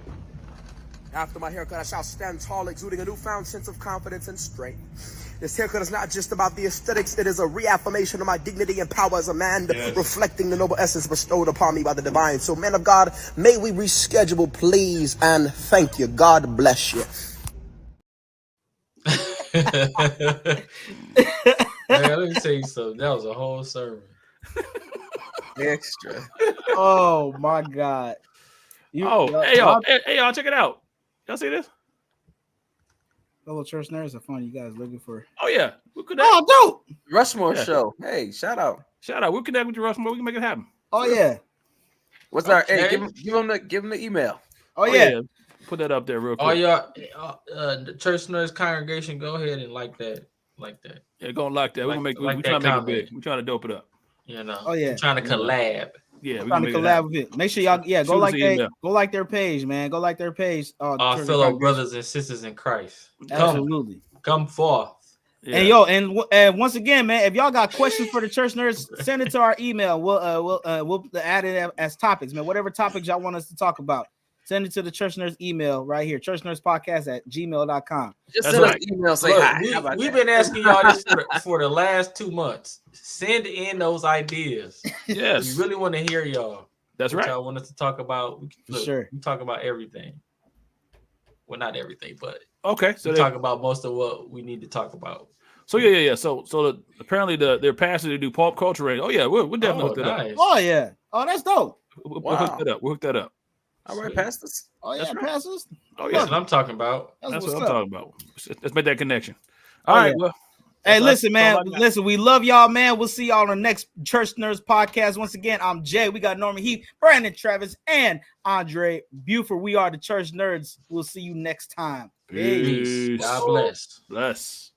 Speaker 6: After my haircut, I shall stand tall, exuding a newfound sense of confidence and strength. This haircut is not just about the aesthetics. It is a reaffirmation of my dignity and power as a man, reflecting the noble essence bestowed upon me by the divine. So, man of God, may we reschedule, please, and thank you. God bless you.
Speaker 5: Man, let me tell you something. That was a whole sermon.
Speaker 1: Extra.
Speaker 2: Oh, my God.
Speaker 3: Hey, y'all, check it out. Y'all see this?
Speaker 2: Fellow church nerds are fun. You guys looking for?
Speaker 3: Oh yeah,
Speaker 2: dope!
Speaker 1: Rushmore show. Hey, shout out.
Speaker 3: We'll connect with you, Rushmore. We can make it happen.
Speaker 2: Oh yeah.
Speaker 1: What's our? Hey, give him the email.
Speaker 2: Oh yeah.
Speaker 3: Put that up there real quick.
Speaker 5: Oh y'all, the church nerds congregation, go ahead and like that.
Speaker 3: Yeah, go like that. We're trying to make it big. We're trying to dope it up.
Speaker 5: Oh yeah. We're trying to collab.
Speaker 3: Yeah,
Speaker 2: we're trying to collab with it. Make sure y'all, go like their page, man. Go like their page.
Speaker 5: Our fellow brothers and sisters in Christ.
Speaker 2: Absolutely.
Speaker 5: Come forth.
Speaker 2: Yeah. And once again, man, if y'all got questions for the church nerds, send it to our email. We'll add it as topics, man. Whatever topics y'all want us to talk about, send it to the church nerds email right here, churchnerdspodcast@gmail.com.
Speaker 1: Just send us an email, say hi.
Speaker 5: We've been asking y'all this for the last 2 months. Send in those ideas.
Speaker 3: Yes.
Speaker 5: We really want to hear y'all.
Speaker 3: That's right.
Speaker 5: Y'all want us to talk about.
Speaker 2: Sure.
Speaker 5: We talk about everything. Well, not everything, but
Speaker 3: okay. So
Speaker 5: we talk about most of what we need to talk about.
Speaker 3: So yeah. So apparently their pastor to do pop culture radio. Oh yeah, we'll definitely hook that up.
Speaker 2: Oh yeah. Oh, that's dope.
Speaker 3: We'll hook that up.
Speaker 1: All right, pastors.
Speaker 2: Oh yeah, pastors.
Speaker 3: Oh yeah,
Speaker 5: that's what I'm talking about.
Speaker 3: That's what I'm talking about. Let's make that connection. All right. Well.
Speaker 2: Hey, listen, man. Listen, we love y'all, man. We'll see y'all on the next Church Nerds podcast. Once again, I'm Jay. We got Norman Heath, Brandon Travis, and Andre Buford. We are the Church Nerds. We'll see you next time.
Speaker 3: Peace.
Speaker 5: God bless.
Speaker 3: Bless.